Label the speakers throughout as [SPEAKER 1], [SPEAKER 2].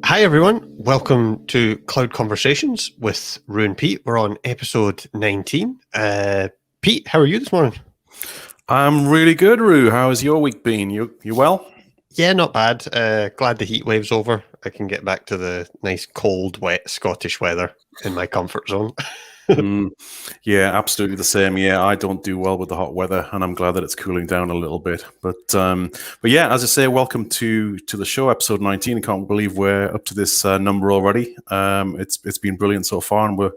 [SPEAKER 1] Hi everyone, welcome to Cloud Conversations with Rue and Pete. We're on episode 19. Pete, how are you this morning?
[SPEAKER 2] I'm really good, Rue. How has your week been? You well?
[SPEAKER 1] Yeah, not bad. Glad the heat wave's over. I can get back to the nice, cold, wet Scottish weather in my comfort zone.
[SPEAKER 2] Yeah, absolutely the same. Yeah, I don't do well with the hot weather, and I'm glad that it's cooling down a little bit. But yeah, as I say, welcome to the show, episode 19. I can't believe we're up to this number already. It's been brilliant so far, and we're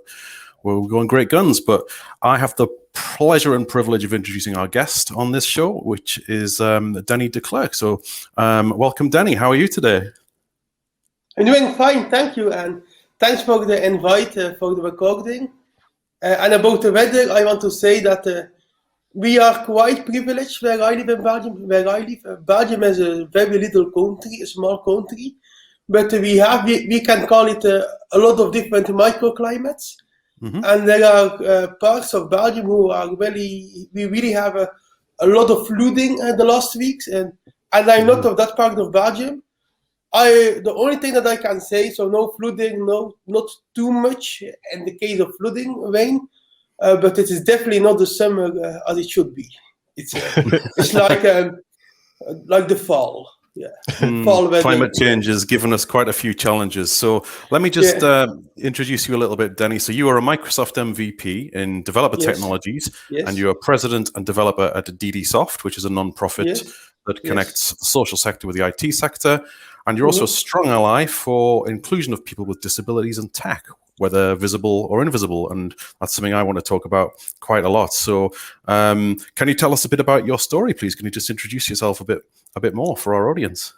[SPEAKER 2] going great guns. But I have the pleasure and privilege of introducing our guest on this show, which is Dennie Declercq. So welcome, Dennie. How are you today?
[SPEAKER 3] I'm doing fine, thank you, and thanks for the invite for the recording. And about the weather, I want to say that we are quite privileged where I live in Belgium. Belgium is a very little country, a small country, but we can call it a lot of different microclimates. Mm-hmm. And there are parts of Belgium who are we really have a lot of flooding the last weeks, and I'm not of that part of Belgium. The only thing that I can say, so no flooding, not too much in the case of flooding rain, but it is definitely not the summer as it should be. It's like the fall. Yeah,
[SPEAKER 2] fall weather. Climate change has given us quite a few challenges. So let me just introduce you a little bit, Dennie. So you are a Microsoft MVP in developer technologies, and you're a president and developer at DDSoft, which is a non-profit that connects the social sector with the IT sector. And you're also a strong ally for inclusion of people with disabilities in tech, whether visible or invisible. And that's something I want to talk about quite a lot. So can you tell us a bit about your story, please? Can you just introduce yourself a bit more for our audience?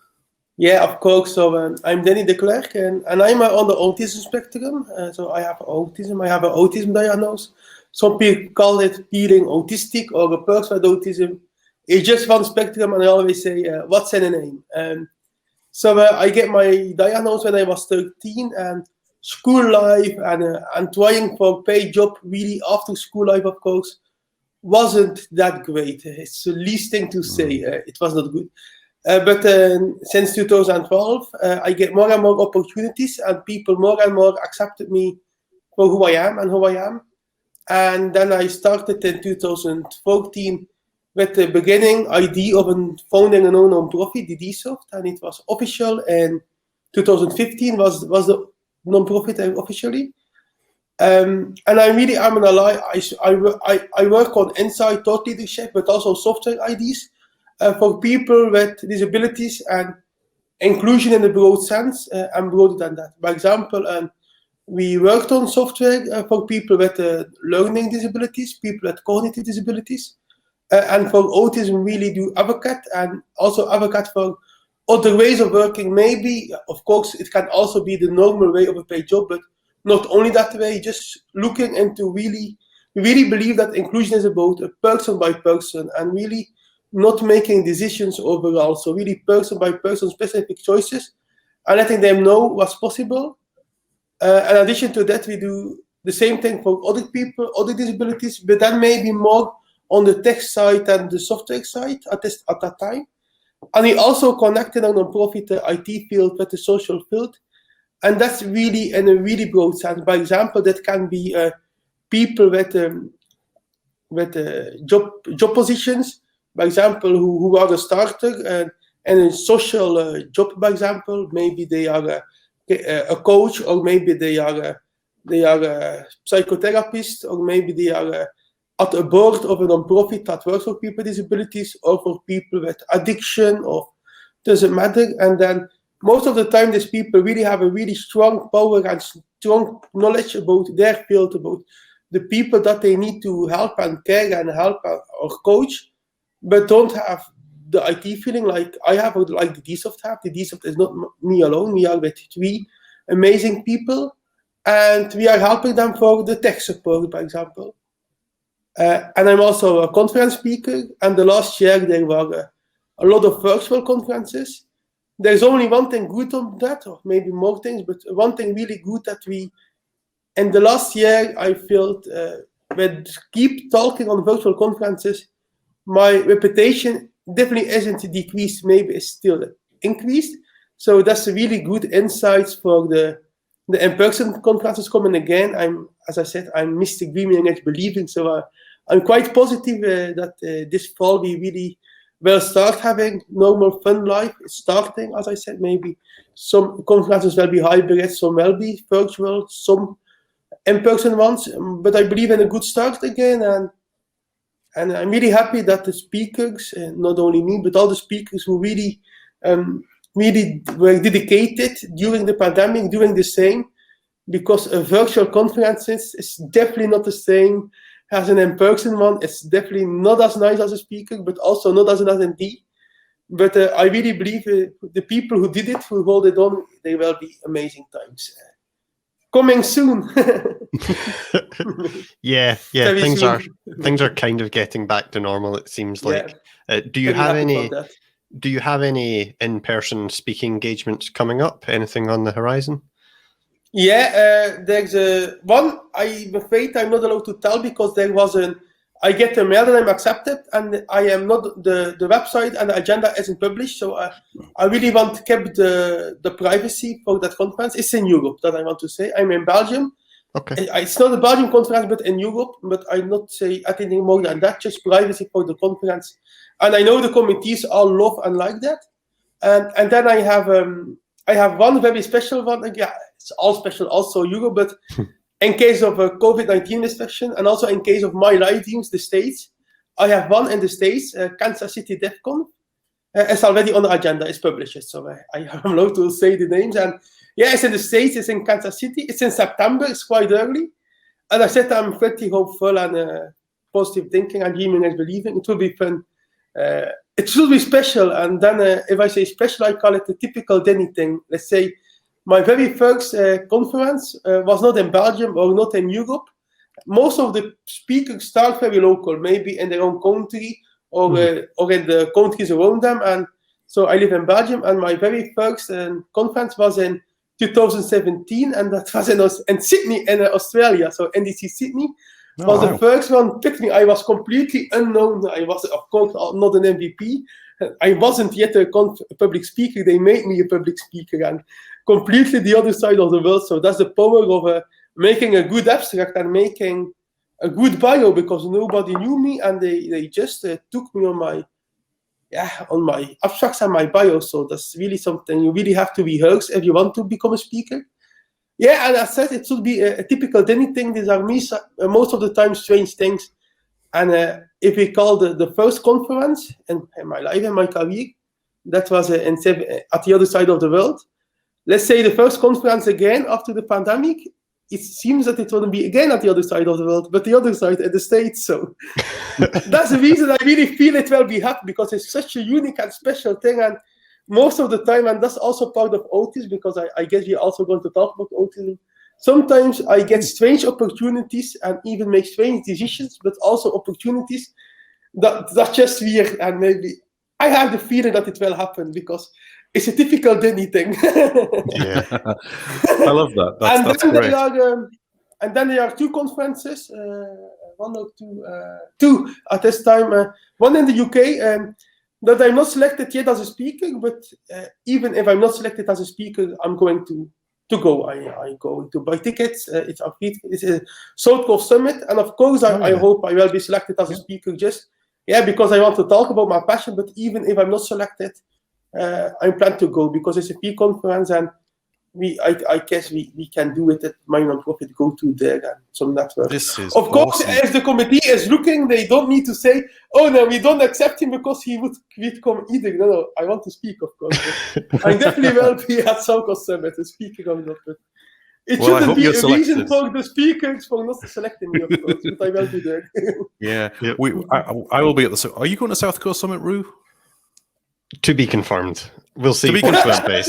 [SPEAKER 3] Yeah, of course. So I'm Dennie Declercq, and I'm on the autism spectrum. So I have autism. I have an autism diagnosis. Some people call it feeling autistic or a person with autism. It's just one spectrum, and I always say, what's in a name? So I get my diagnosis when I was 13, and school life and trying for a paid job really after school life, of course, wasn't that great. It's the least thing to say. It was not good. But since 2012, I get more and more opportunities, and people more and more accepted me for who I am and who I am. And then I started in 2014 with the beginning idea of founding a non-profit, DDSoft, and it was official in 2015 was the non-profit officially. And I really am an ally. I work on inside thought leadership, but also software ideas for people with disabilities and inclusion in the broad sense and broader than that. For example, we worked on software for people with learning disabilities, people with cognitive disabilities. And for autism, really do advocate and also advocate for other ways of working. Maybe, of course, it can also be the normal way of a paid job, but not only that way, just looking into we really believe that inclusion is about a person by person and really not making decisions overall. So really person by person, specific choices and letting them know what's possible. In addition to that, we do the same thing for other people, other disabilities, but then maybe more on the tech side and the software side at that time. And we also connected a non-profit IT field with the social field. And that's really in a really broad sense. By example, that can be people with job positions, by example, who are a starter and a social job, by example. Maybe they are a coach, or maybe they are a psychotherapist, or maybe they are at a board of a non-profit that works for people with disabilities or for people with addiction, or doesn't matter. And then most of the time, these people really have a really strong power and strong knowledge about their field, about the people that they need to help and care and help or coach, but don't have the IT feeling like I have or like the DDSoft have. The DDSoft is not me alone. We are with 3 amazing people, and we are helping them for the tech support, for example. And I'm also a conference speaker, and the last year there were a lot of virtual conferences. There's only one thing good on that, or maybe more things, but one thing really good that in the last year, I felt when keep talking on virtual conferences, my reputation definitely isn't decreased, maybe it's still increased. So that's a really good insights for the in-person conferences coming again. As I said, I'm Mr. Dreaming and Believing, so I'm quite positive that this fall we really will start having normal fun life. It's starting, as I said, maybe some conferences will be hybrid, some will be virtual, some in-person ones, but I believe in a good start again, and I'm really happy that the speakers, not only me, but all the speakers who really were dedicated during the pandemic, doing the same, because a virtual conference is definitely not the same as an in-person one. It's definitely not as nice as a speaker, but also not as an attendee. But I really believe the people who did it, who hold it on, they will be amazing times. Coming soon.
[SPEAKER 1] yeah.
[SPEAKER 3] Very
[SPEAKER 1] things
[SPEAKER 3] soon.
[SPEAKER 1] things are kind of getting back to normal. It seems like. Do you have any? Do you have any in-person speaking engagements coming up? Anything on the horizon?
[SPEAKER 3] Yeah, there's one. I'm afraid I'm not allowed to tell because there was I get a mail that I'm accepted, and I am not the website and the agenda isn't published. So I really want to keep the privacy for that conference. It's in Europe, that I want to say. I'm in Belgium.
[SPEAKER 1] Okay.
[SPEAKER 3] It's not a Belgian conference, but in Europe. But I not say anything more than that. Just privacy for the conference. And I know the committees all love and like that. And then I have one very special one. Yeah, it's all special, also Europe, but in case of a COVID-19 restriction, and also in case of my live teams, the States, I have one in the States, Kansas City DEFCON. It's already on the agenda, it's published, so I am allowed to say the names. And yeah, it's in the States, it's in Kansas City, it's in September, it's quite early. And I said I'm pretty hopeful and positive thinking and dreaming and believing. It will be fun. It should be special, and then if I say special, I call it the typical Denny thing. Let's say my very first conference was not in Belgium or not in Europe. Most of the speakers start very local, maybe in their own country or in the countries around them. And so I live in Belgium, and my very first conference was in 2017, and that was in Sydney, in Australia. So NDC Sydney. Was the first one picked me. I was completely unknown. I was, of course, not an MVP. I wasn't yet a public speaker. They made me a public speaker, and completely the other side of the world. So that's the power of making a good abstract and making a good bio, because nobody knew me, and they just took me on my abstracts and my bio. So that's really something you really have to rehearse if you want to become a speaker. Yeah, and I said it should be a typical Denny thing. These are most of the time strange things. And if we call the first conference in my life, in my career, that was at the other side of the world. Let's say the first conference again after the pandemic, it seems that it will be again at the other side of the world, but the other side in the States. So that's the reason I really feel it will be happening, because it's such a unique and special thing. And most of the time, and that's also part of autism, because I guess we're also going to talk about autism. Sometimes I get strange opportunities and even make strange decisions, but also opportunities that's just weird. And maybe I have the feeling that it will happen, because it's a typical Denny thing.
[SPEAKER 2] Yeah, I love that. That's great.
[SPEAKER 3] And then there are two conferences, one or two at this time. One in the UK. That I'm not selected yet as a speaker, but even if I'm not selected as a speaker, I'm going to go. I go to buy tickets. It's a South Coast Summit, and of course, I hope I will be selected as a speaker. Because I want to talk about my passion. But even if I'm not selected, I plan to go, because it's a peer conference, and I guess we can do it at my non-profit. Go to there and some network.
[SPEAKER 2] This is
[SPEAKER 3] of course,
[SPEAKER 2] awesome.
[SPEAKER 3] if the committee is looking, they don't need to say, "Oh no, we don't accept him because he would come either." No, I want to speak, of course. I definitely will be at South Coast Summit speaking on that. But it shouldn't be a reason for the speakers for not selecting me, of course. But I will be there.
[SPEAKER 2] Yeah, I will be at the. Are you going to South Coast Summit, Roo?
[SPEAKER 1] To be confirmed. We'll see.
[SPEAKER 2] To be confirmed.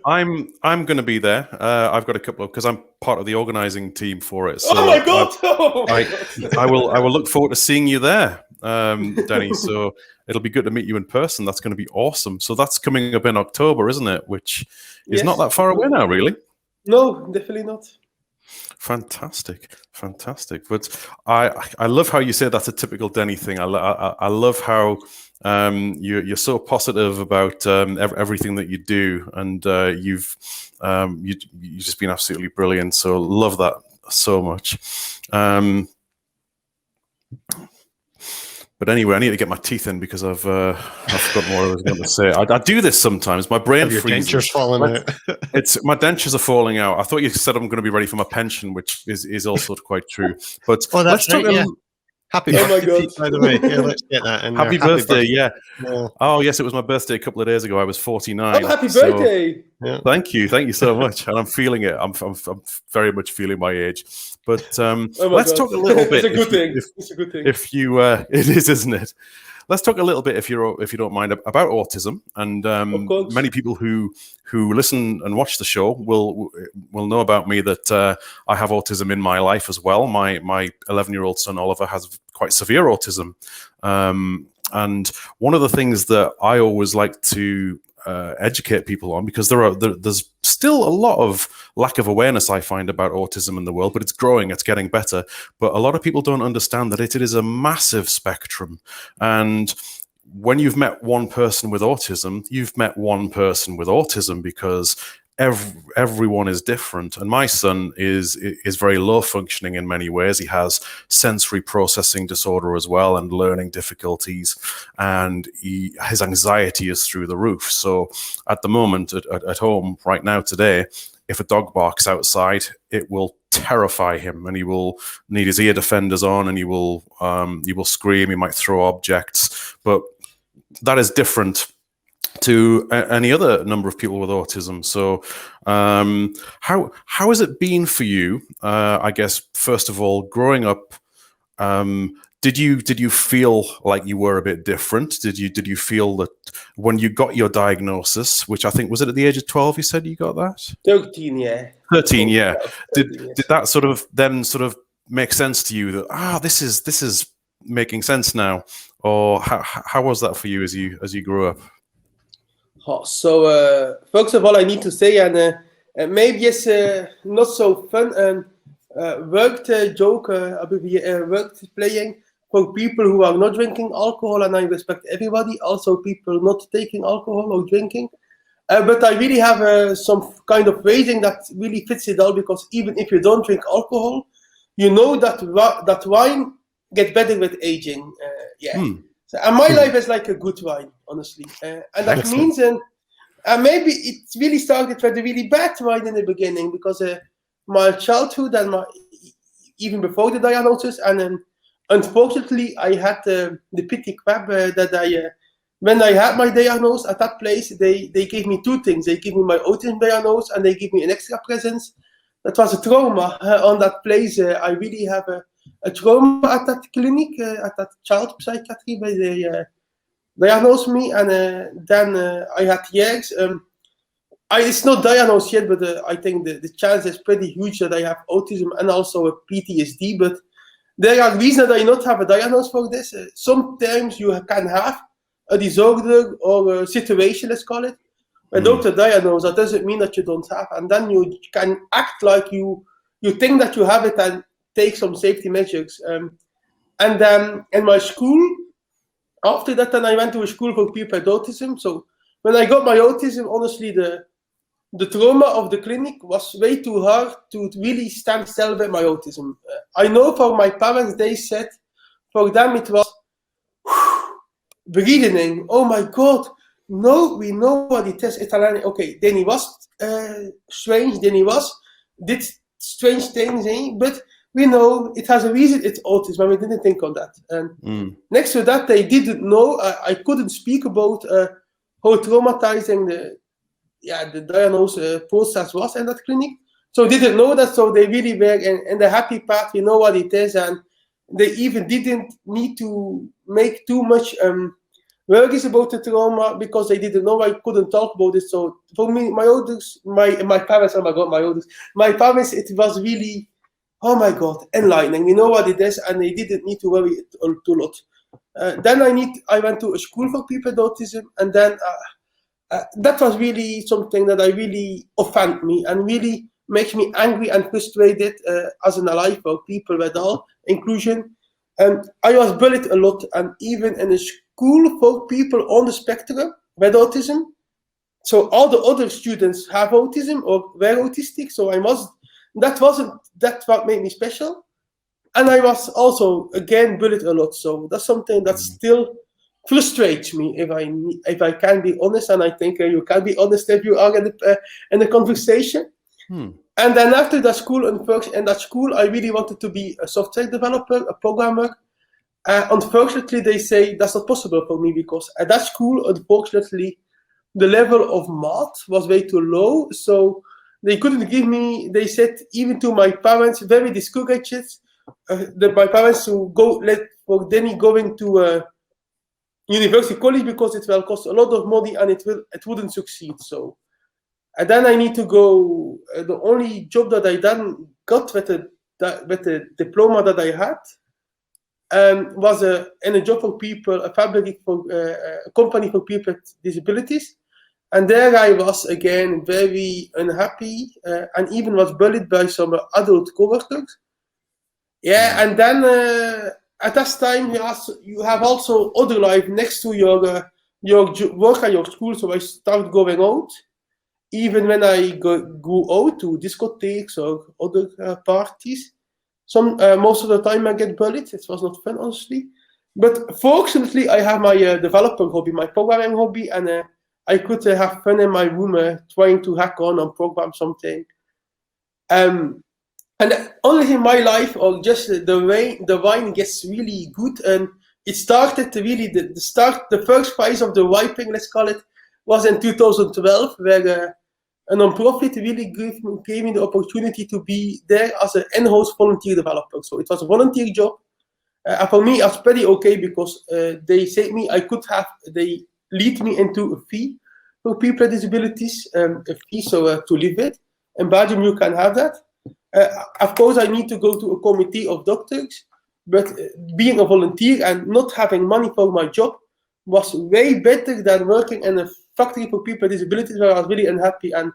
[SPEAKER 2] I'm going to be there. I've got a couple of, because I'm part of the organising team for it. So
[SPEAKER 3] oh my god!
[SPEAKER 2] I will look forward to seeing you there, Denny. So it'll be good to meet you in person. That's going to be awesome. So that's coming up in October, isn't it? Which is not that far away now, really.
[SPEAKER 3] No, definitely not.
[SPEAKER 2] Fantastic. But I love how you say that's a typical Denny thing. I love how You're so positive about everything that you do, and you've just been absolutely brilliant. So love that so much. But anyway, I need to get my teeth in because I've forgotten what I was going to say. I do this sometimes. My brain freezes.
[SPEAKER 1] Your dentures falling out.
[SPEAKER 2] My dentures are falling out. I thought you said I'm going to be ready for my pension, which is also quite true. But let's talk.
[SPEAKER 1] Happy birthday, by the way. Yeah, let's get that in.
[SPEAKER 2] Happy birthday, yeah. Oh, yes, it was my birthday a couple of days ago. I was 49.
[SPEAKER 3] Oh, happy birthday!
[SPEAKER 2] Yeah. Thank you so much. And I'm feeling it. I'm very much feeling my age. But let's talk a little bit.
[SPEAKER 3] It's a good thing. It's a good thing.
[SPEAKER 2] If you, it is, isn't it? Let's talk a little bit, if you don't mind, about autism. And many people who listen and watch the show will know about me that I have autism in my life as well. My 11-year-old son Oliver has quite severe autism, and one of the things that I always like to educate people on, because there's still a lot of lack of awareness I find about autism in the world, but it's growing, it's getting better. But a lot of people don't understand that it is a massive spectrum. And when you've met one person with autism, you've met one person with autism, because everyone is different. And my son is very low functioning in many ways. He has sensory processing disorder as well, and learning difficulties, and his anxiety is through the roof. So at the moment at home right now today, if a dog barks outside, it will terrify him, and he will need his ear defenders on, and he will scream. He might throw objects, but that is different to any other number of people with autism. So how has it been for you? I guess, first of all, growing up, did you feel like you were a bit different? Did you feel that when you got your diagnosis, which I think was it at the age of 12, you said you got that?
[SPEAKER 3] 13, yeah.
[SPEAKER 2] 13, yeah. Did that sort of make sense to you that this is making sense now? Or how was that for you as you grew up?
[SPEAKER 3] So first of all, I need to say, and maybe it's not so fun, worked joke, worked playing for people who are not drinking alcohol, and I respect everybody, also people not taking alcohol or drinking. But I really have some kind of raising that really fits it all, because even if you don't drink alcohol, you know that wine gets better with aging. So, and my life is like a good wine, honestly. And that means, and maybe it really started with a really bad wine in the beginning, because my childhood and even before the diagnosis, and unfortunately, I had the pity crap that when I had my diagnosis at that place, they gave me two things. They gave me my autism diagnosis, and they gave me an extra presence. That was a trauma on that place. I really have a trauma at that clinic, at that child psychiatry, where they diagnosed me, and then I had years. It's not diagnosed yet, but I think the chance is pretty huge that I have autism and also a PTSD. But there are reasons that I not have a diagnosis for this. Sometimes you can have a disorder or a situation, let's call it. But doctor diagnose, that doesn't mean that you don't have, and then you can act like you think that you have it and take some safety measures. And then in my school, after that, then I went to a school for people with autism. So when I got my autism, honestly, the trauma of the clinic was way too hard to really stand still with my autism. I know for my parents, they said, for them it was breathing. Oh my God, no, we know what it is. Okay, Dennie was strange. Dennie did strange things, but we know it has a reason. It's autism, and we didn't think on that. And next to that, they didn't know. I couldn't speak about how traumatizing the diagnosis process was in that clinic. So they didn't know that. So they really were in the happy part. We know what it is, and they even didn't need to make too much worries about the trauma, because they didn't know I couldn't talk about it. So for me, my parents, oh my God, my parents, it was really, oh my God, enlightening. We know what it is, and they didn't need to worry too lot. Then I went to a school for people with autism, and then that was really something that I really offended me and really makes me angry and frustrated as an ally for people with all inclusion. I was bullied a lot, and even in a school for people on the spectrum with autism. So all the other students have autism or were autistic. So that what made me special. And I was also again bullied a lot. So that's something that still frustrates me if I can be honest. And I think you can be honest if you are in a conversation. And then after that school, I really wanted to be a software developer, a programmer. Unfortunately, they say that's not possible for me because at that school, unfortunately, the level of math was way too low. So they couldn't give me, they said even to my parents, very discouraged, my parents to for Denny going to university college because it will cost a lot of money and it wouldn't succeed. So and then I need to go. The only job that I then got with the diploma that I had was in a job for people, a company for people with disabilities. And there I was again very unhappy and even was bullied by some adult coworkers. Yeah, and then at that time you have also other life next to your work at your school. So I started going out. Even when I go out to discotheques or other parties, most of the time I get bullied. It was not fun, honestly. But fortunately, I have my developer hobby, my programming hobby, and I could have fun in my room trying to hack on and program something. And only in my life, or just the wine gets really good, and it started to really the first phase of the wiping, let's call it, was in 2012, where a non-profit really gave me the opportunity to be there as an in-house volunteer developer. So it was a volunteer job. For me, it was pretty okay because they said they lead me into a fee for people with disabilities, a fee to live with. In Belgium, you can have that. Of course, I need to go to a committee of doctors, but being a volunteer and not having money for my job was way better than working in a factory for people with disabilities where I was really unhappy, and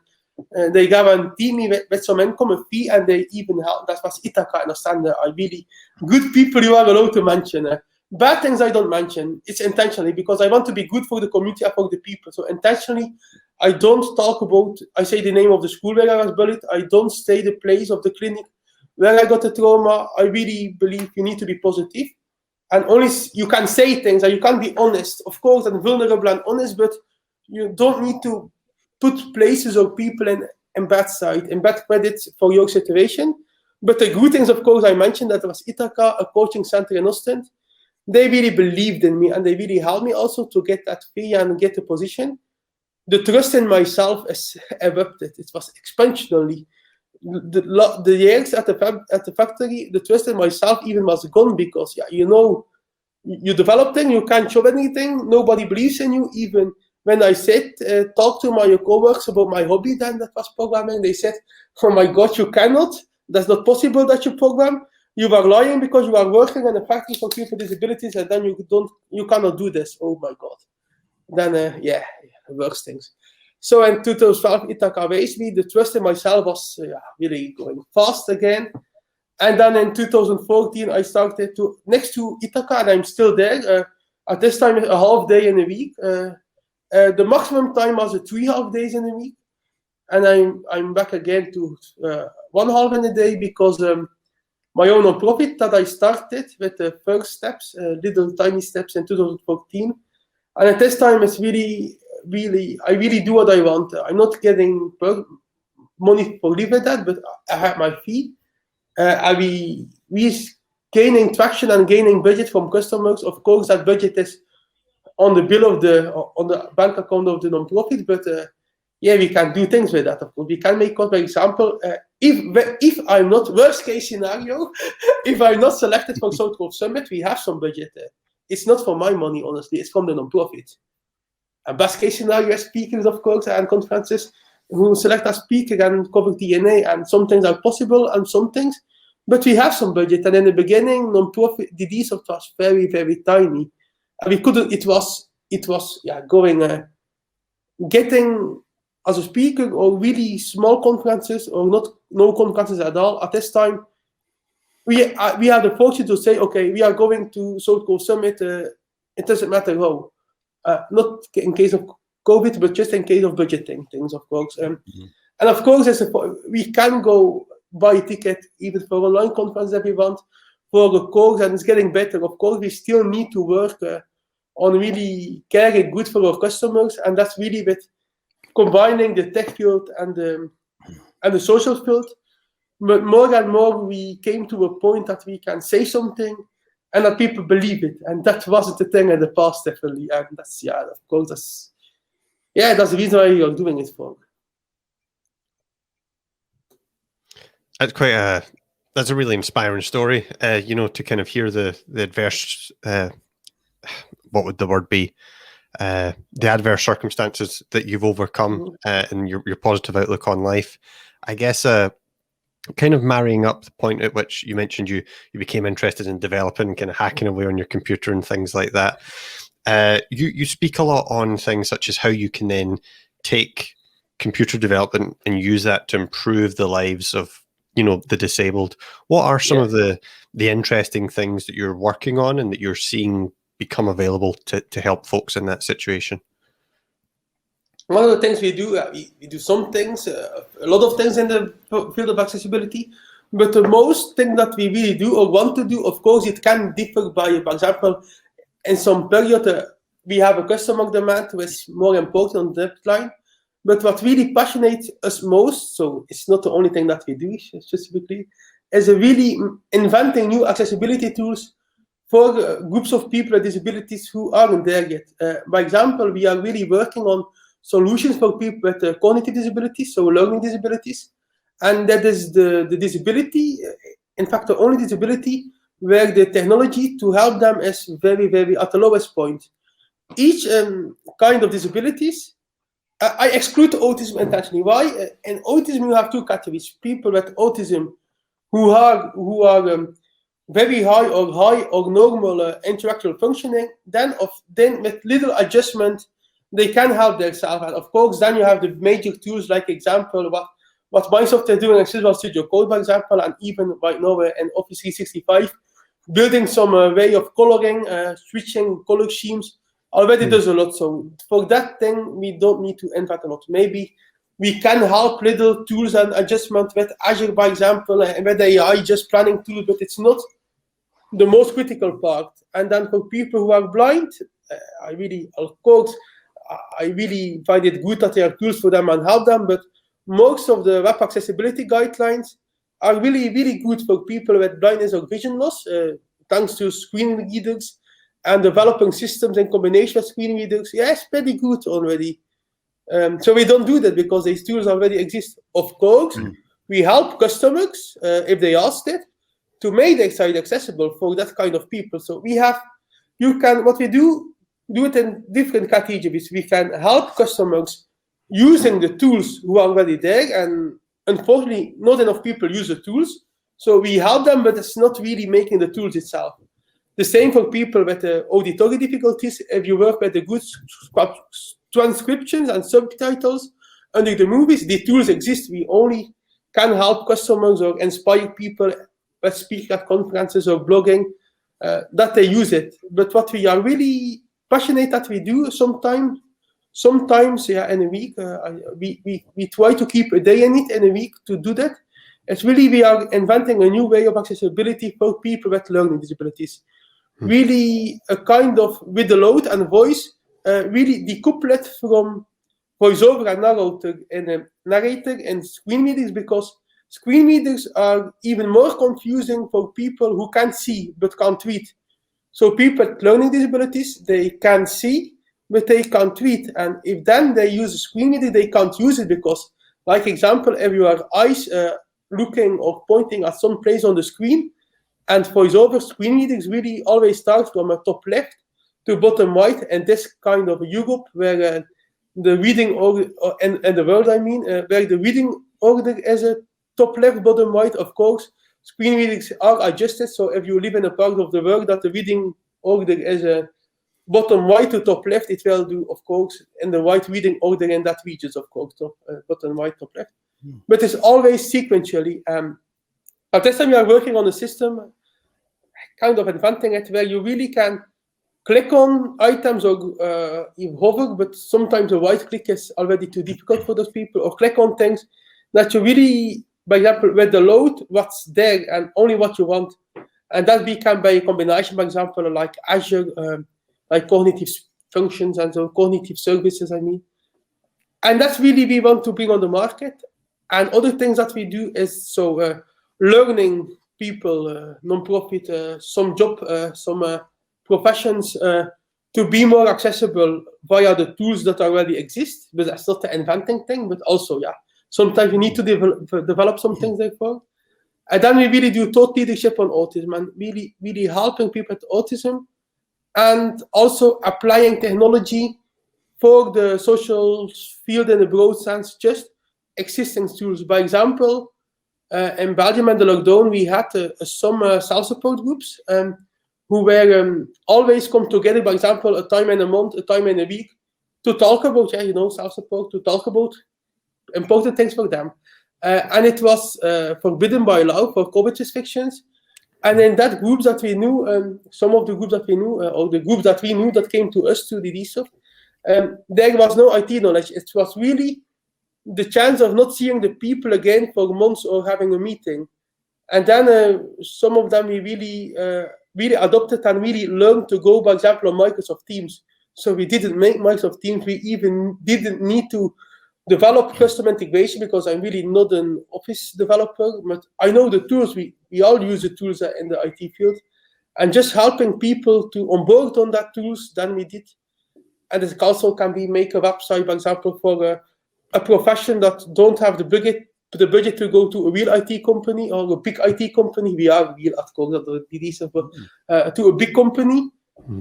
[SPEAKER 3] they guarantee me with some income, a fee, and they even help. That was Ithaca and Ostende. Are really good people you are allowed to mention. Bad things I don't mention. It's intentionally because I want to be good for the community and for the people. So intentionally, I don't talk about, I say the name of the school where I was bullied. I don't say the place of the clinic where I got the trauma. I really believe you need to be positive. And only you can say things and you can be honest, of course, and vulnerable and honest, but you don't need to put places or people in bad credit for your situation. But the good things, of course, I mentioned that there was Ithaca, a coaching center in Ostend. They really believed in me and they really helped me also to get that fee and get the position. The trust in myself is erupted. It was exponentially. The years at the factory, the trust in myself even was gone because, you develop things, you can't show anything, nobody believes in you. Even when I said, talk to my coworkers about my hobby, then that was programming, they said, oh my God, you cannot. That's not possible that you program. You are lying because you are working in a factory for people with disabilities and then you cannot do this. Oh my God. Then, the worst things. So in 2012, Ithaca raised me. The trust in myself was really going fast again. And then in 2014, I started next to Ithaca, and I'm still there. At this time, a half day in a week. The maximum time was 3.5 days in a week. And I'm back again to 1.5 in a day because my own non-profit that I started with the first steps, little tiny steps in 2014. And at this time, it's really, I really do what I want. I'm not getting money for living that, but I have my fee. We gaining traction and gaining budget from customers. Of course, that budget is on the bill on the bank account of the non-profit, but we can do things with that. Of course, we can make, for example, if I'm not, worst case scenario, if I'm not selected for South Coast Summit, we have some budget. It's not for my money, honestly. It's from the non-profit. And best case scenario, speakers, of course, and conferences who select a speaker and cover DNA, and some things are possible and some things, but we have some budget. And in the beginning, non-profit DDSoft was very, very tiny. And we couldn't, it was going, getting as a speaker or really small conferences or no conferences at all. At this time, we have the fortune to say, okay, we are going to so-called summit. It doesn't matter how, not in case of COVID, but just in case of budgeting things, of course. And of course, we can go buy a ticket even for online conference that we want for a course, and it's getting better. Of course, we still need to work on really caring good for our customers, and that's really with combining the tech field and the social field. But more and more, we came to a point that we can say something and that people believe it, and that wasn't the thing in the past, definitely. And that's of course, that's the reason why you're doing it for.
[SPEAKER 1] That's a really inspiring story. To kind of hear the adverse, what would the word be? The adverse circumstances that you've overcome, and your positive outlook on life. I guess kind of marrying up the point at which you mentioned you became interested in developing, kind of hacking away on your computer and things like that. You speak a lot on things such as how you can then take computer development and use that to improve the lives of the disabled. What are some of the interesting things that you're working on and that you're seeing become available to help folks in that situation?
[SPEAKER 3] One of the things we do, we do some things, a lot of things in the field of accessibility, but the most thing that we really do or want to do, of course, it can differ by, for example, in some period, we have a customer demand who is more important on the line. But what really passionates us most, so it's not the only thing that we do specifically, is really inventing new accessibility tools for groups of people with disabilities who aren't there yet. By example, we are really working on solutions for people with cognitive disabilities, so learning disabilities. And that is the disability, in fact, the only disability where the technology to help them is very, very at the lowest point. Each kind of disabilities, I exclude autism intentionally. Why? In autism, you have two categories: people with autism who are very high or normal intellectual functioning. Then with little adjustment, they can help themselves. And of course, then you have the major tools, like example what Microsoft is doing in Visual Studio Code, for example, and even right now in Office 365, building some way of coloring, switching color schemes. Already does a lot. So for that thing, we don't need to invent a lot. Maybe we can help little tools and adjustment with Azure, by example, and with AI, just planning tools, but it's not the most critical part. And then for people who are blind, I really find it good that there are tools for them and help them, but most of the web accessibility guidelines are really, really good for people with blindness or vision loss, thanks to screen readers and developing systems in combination with screen readers. It's pretty good already. So we don't do that because these tools already exist. Of course, we help customers, if they ask it, to make their site accessible for that kind of people. So what we do it in different categories. We can help customers using the tools who are already there, and unfortunately, not enough people use the tools. So we help them, but it's not really making the tools itself. The same for people with auditory difficulties. If you work with the good transcriptions and subtitles under the movies, the tools exist. We only can help customers or inspire people that speak at conferences or blogging that they use it. But what we are really passionate that we do sometimes in a week, we try to keep a day in it in a week to do that. It's really we are inventing a new way of accessibility for people with learning disabilities. Really a kind of, with the load and voice, really decoupled from voiceover and narrator and screen readers, because screen readers are even more confusing for people who can see but can't read. So people with learning disabilities, they can see, but they can't read. And if then they use a screen reader, they can't use it because, like example, if your eyes looking or pointing at some place on the screen, and voiceover screen readers really always start from a top left to bottom right, and this kind of Europe where the reading order, and the world where the reading order is a top left, bottom right, of course, screen readers are adjusted. So if you live in a part of the world that the reading order is a bottom right to top left, it will do, of course, in the right reading order in that region, of course, bottom right, top left. But it's always sequentially. At this time, we are working on a system, kind of inventing it, where you really can click on items or you hover, but sometimes a right click is already too difficult for those people, or click on things that you really, by example, with the load, what's there and only what you want. And that we can by a combination, for example, like Azure, like cognitive functions and so cognitive services, I mean. And that's really we want to bring on the market. And other things that we do is learning people, non-profit, some job, some professions to be more accessible via the tools that already exist. But that's not the inventing thing, but also, sometimes you need to develop some things therefore. And then we really do thought leadership on autism and really helping people with autism and also applying technology for the social field in a broad sense, just existing tools. By example, in Belgium and the lockdown, we had some self-support groups who were always come together, for example, a time in a month, a time in a week, to talk about, self-support, to talk about important things for them. And it was forbidden by law for COVID restrictions. And in that group that we knew, some of the groups that we knew, or the groups that we knew that came to us to DDSoft, there was no IT knowledge. It was really the chance of not seeing the people again for months or having a meeting. And then some of them we really adopted and really learned to go, for example, on Microsoft Teams. So we didn't make Microsoft Teams. We even didn't need to develop custom integration because I'm really not an Office developer, but I know the tools. We all use the tools in the IT field, and just helping people to onboard on that tools, then we did. And it also can be make a website, for example, for a profession that don't have the budget to go to a real IT company or a big IT company. We are real, of course, not the DDSoft, but to a big company,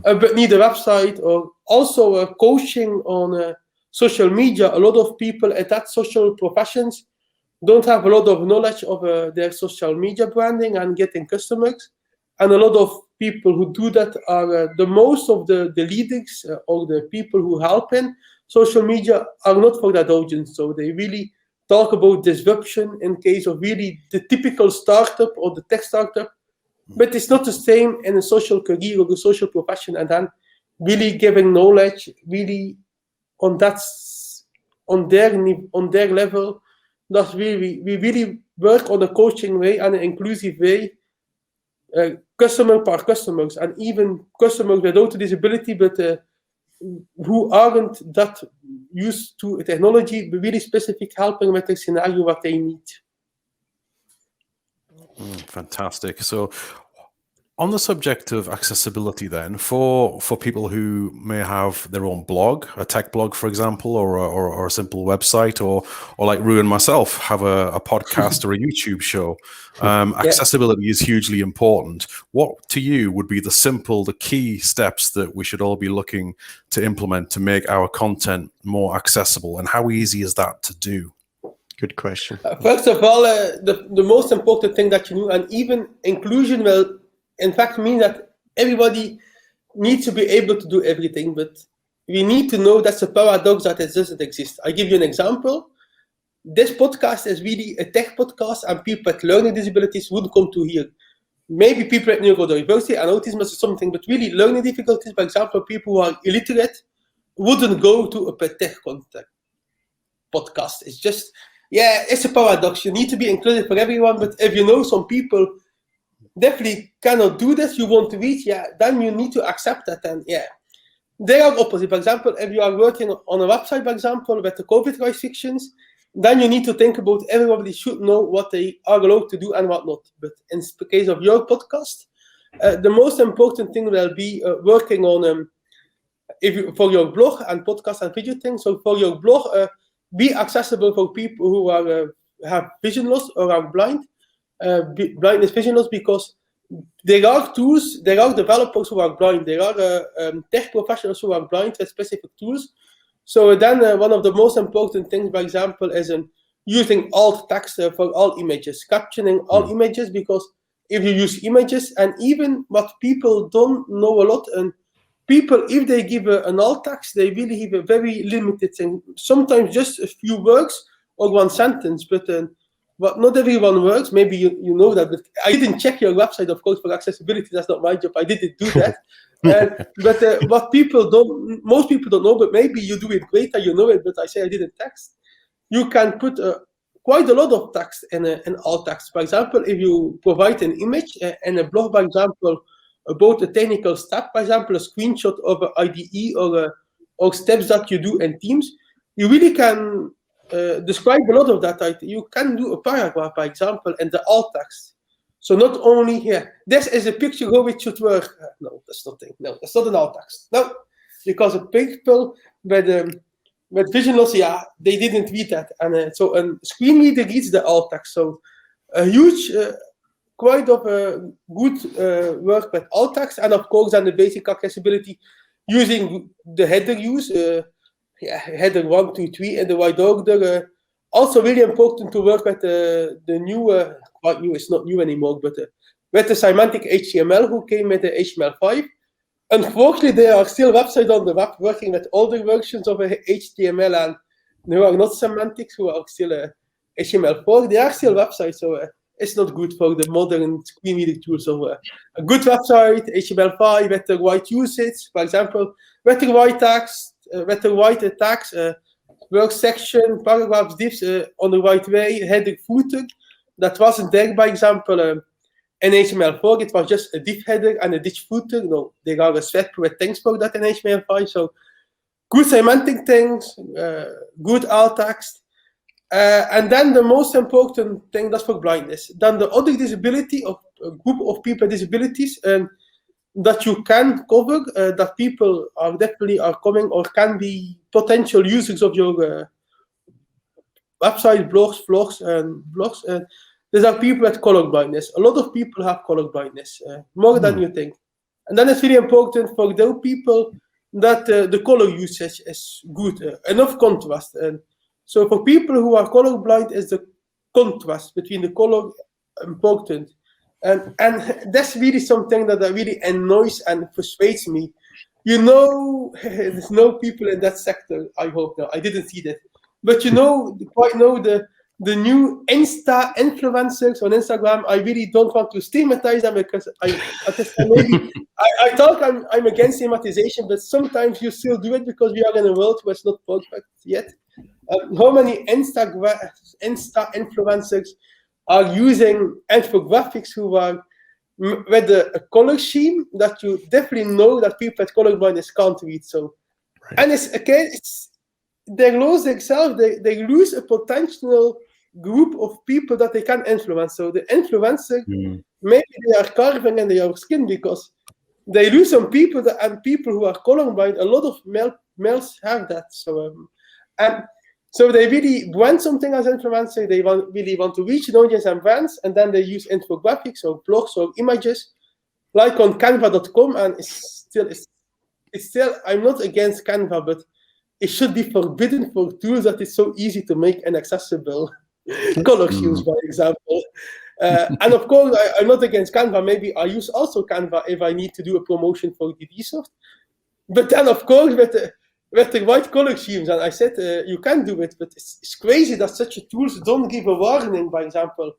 [SPEAKER 3] but need a website, or also coaching on social media. A lot of people at that social professions don't have a lot of knowledge of their social media branding and getting customers. And a lot of people who do that are the most of the leaders or the people who help in social media are not for that audience. So they really talk about disruption in case of really the typical startup or the tech startup. But it's not the same in a social career or a social profession. And then really giving knowledge, really on their level, that we really work on a coaching way and an inclusive way, customer per customers, and even customers without a disability, but who aren't that used to technology, but really specific helping with the scenario what they need.
[SPEAKER 2] Fantastic. So on the subject of accessibility then, for people who may have their own blog, a tech blog, for example, or a simple website, or like Rue and myself have a podcast or a YouTube show, accessibility is hugely important. What to you would be the key steps that we should all be looking to implement to make our content more accessible, and how easy is that to do?
[SPEAKER 1] Good question.
[SPEAKER 3] First of all, the most important thing that you know, and even inclusion will in fact mean that everybody needs to be able to do everything, but we need to know that's a paradox that it doesn't exist. I give you an example. This podcast is really a tech podcast, and people with learning disabilities wouldn't come to here. Maybe people with neurodiversity and autism is something, but really learning difficulties, for example, people who are illiterate wouldn't go to a tech content podcast. It's just, it's a paradox. You need to be inclusive for everyone, but if you know some people definitely cannot do this, you want to reach, then you need to accept that. And they are opposite. For example, if you are working on a website, for example, with the COVID restrictions, then you need to think about everybody should know what they are allowed to do and what not. But in the case of your podcast, the most important thing will be working on for your blog and podcast and video things. So for your blog, be accessible for people who are have vision loss or are blind. Blindness, vision loss, because there are tools, there are developers who are blind, there are tech professionals who are blind with specific tools. So then one of the most important things, for example, is using alt text for all images, captioning all images, because if you use images, and even what people don't know a lot, and people, if they give an alt text, they really give a very limited thing, sometimes just a few words or one sentence, but but not everyone works. Maybe you know that, but I didn't check your website, of course, for accessibility. That's not my job. I didn't do that. But what most people don't know, but maybe you do it great and you know it, but I say I didn't text. You can put quite a lot of text in alt text. For example, if you provide an image and a blog, for example, about a technical step, for example, a screenshot of an IDE or steps that you do in Teams, you really can describe a lot of that. You can do a paragraph, for example, in the alt text. So not only here, this is a picture how it should work. No, that's nothing. No, that's not an alt text. No, because the people with vision loss, they didn't read that, and so a screen reader reads the alt text. So a huge, quite of a good work with alt text, and of course then the basic accessibility using the header use, header 1, 2, 3 in the white order. Also really important to work with the new, quite new, it's not new anymore, but with the semantic HTML who came with the HTML5. Unfortunately, there are still websites on the web working with older versions of HTML and who are not semantics, who are still HTML4. There are still websites, so it's not good for the modern screen reading tools. So a good website, HTML5, with the right usage, for example, with the right text, with the right tags, work section, paragraphs, divs on the right way, header, footer. That wasn't there, by example, in HTML4. It was just a div header and a div footer. No, there are a separate things for that in HTML5. So good semantic things, good alt text. And then the most important thing, that's for blindness. Then the other disability of a group of people with disabilities that you can cover, that people are definitely coming or can be potential users of your website, blogs, vlogs. These are people with color blindness. A lot of people have color blindness, more than you think. And then it's really important for those people that the color usage is good, enough contrast. And so for people who are colorblind, is the contrast between the color important. And that's really something that really annoys and frustrates me. There's no people in that sector, I hope. No, I didn't see that. But quite know the new Insta influencers on Instagram. I really don't want to stigmatize them because I thought I'm against stigmatization, but sometimes you still do it because we are in a world where it's not perfect yet. How many Insta influencers are using infographics who are with a color scheme that you definitely know that people with color blindness can't read. So, right. And they lose themselves. They lose a potential group of people that they can influence. So the influencer, maybe they are carving in their skin because they lose some people and people who are colorblind. A lot of males have that. So so they really want something as influencer. They really want to reach an audience and brands, and then they use infographics or blogs or images, like on Canva.com. And it's still. I'm not against Canva, but it should be forbidden for tools that is so easy to make inaccessible. Color schemes, for example. And of course, I'm not against Canva. Maybe I use also Canva if I need to do a promotion for DDSoft. But then, of course, with the white color schemes, and I said you can do it, but it's crazy that such tools don't give a warning. For example,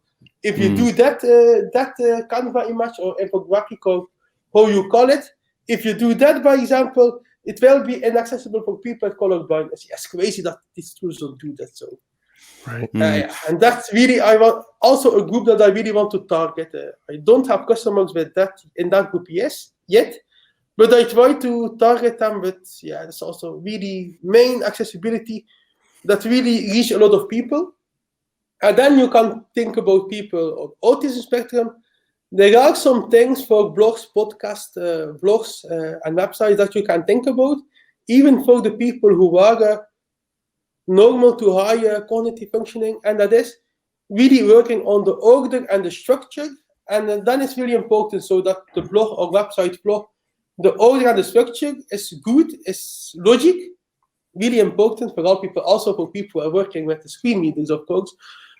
[SPEAKER 3] if you do that Canva image or infographic or how you call it, if you do that, for example, it will be inaccessible for people with color blindness. It's crazy that these tools don't do that. So, right, and that's really also a group that I really want to target. I don't have customers with that in that group yet. But I try to target them, but it's also really main accessibility that really reach a lot of people. And then you can think about people on autism spectrum. There are some things for blogs, podcasts, vlogs, and websites that you can think about, even for the people who are normal to high cognitive functioning, and that is really working on the order and the structure. And then it's really important so that the blog or website blog, the order and the structure is good, is logic, really important for all people, also for people who are working with the screen readers, of course,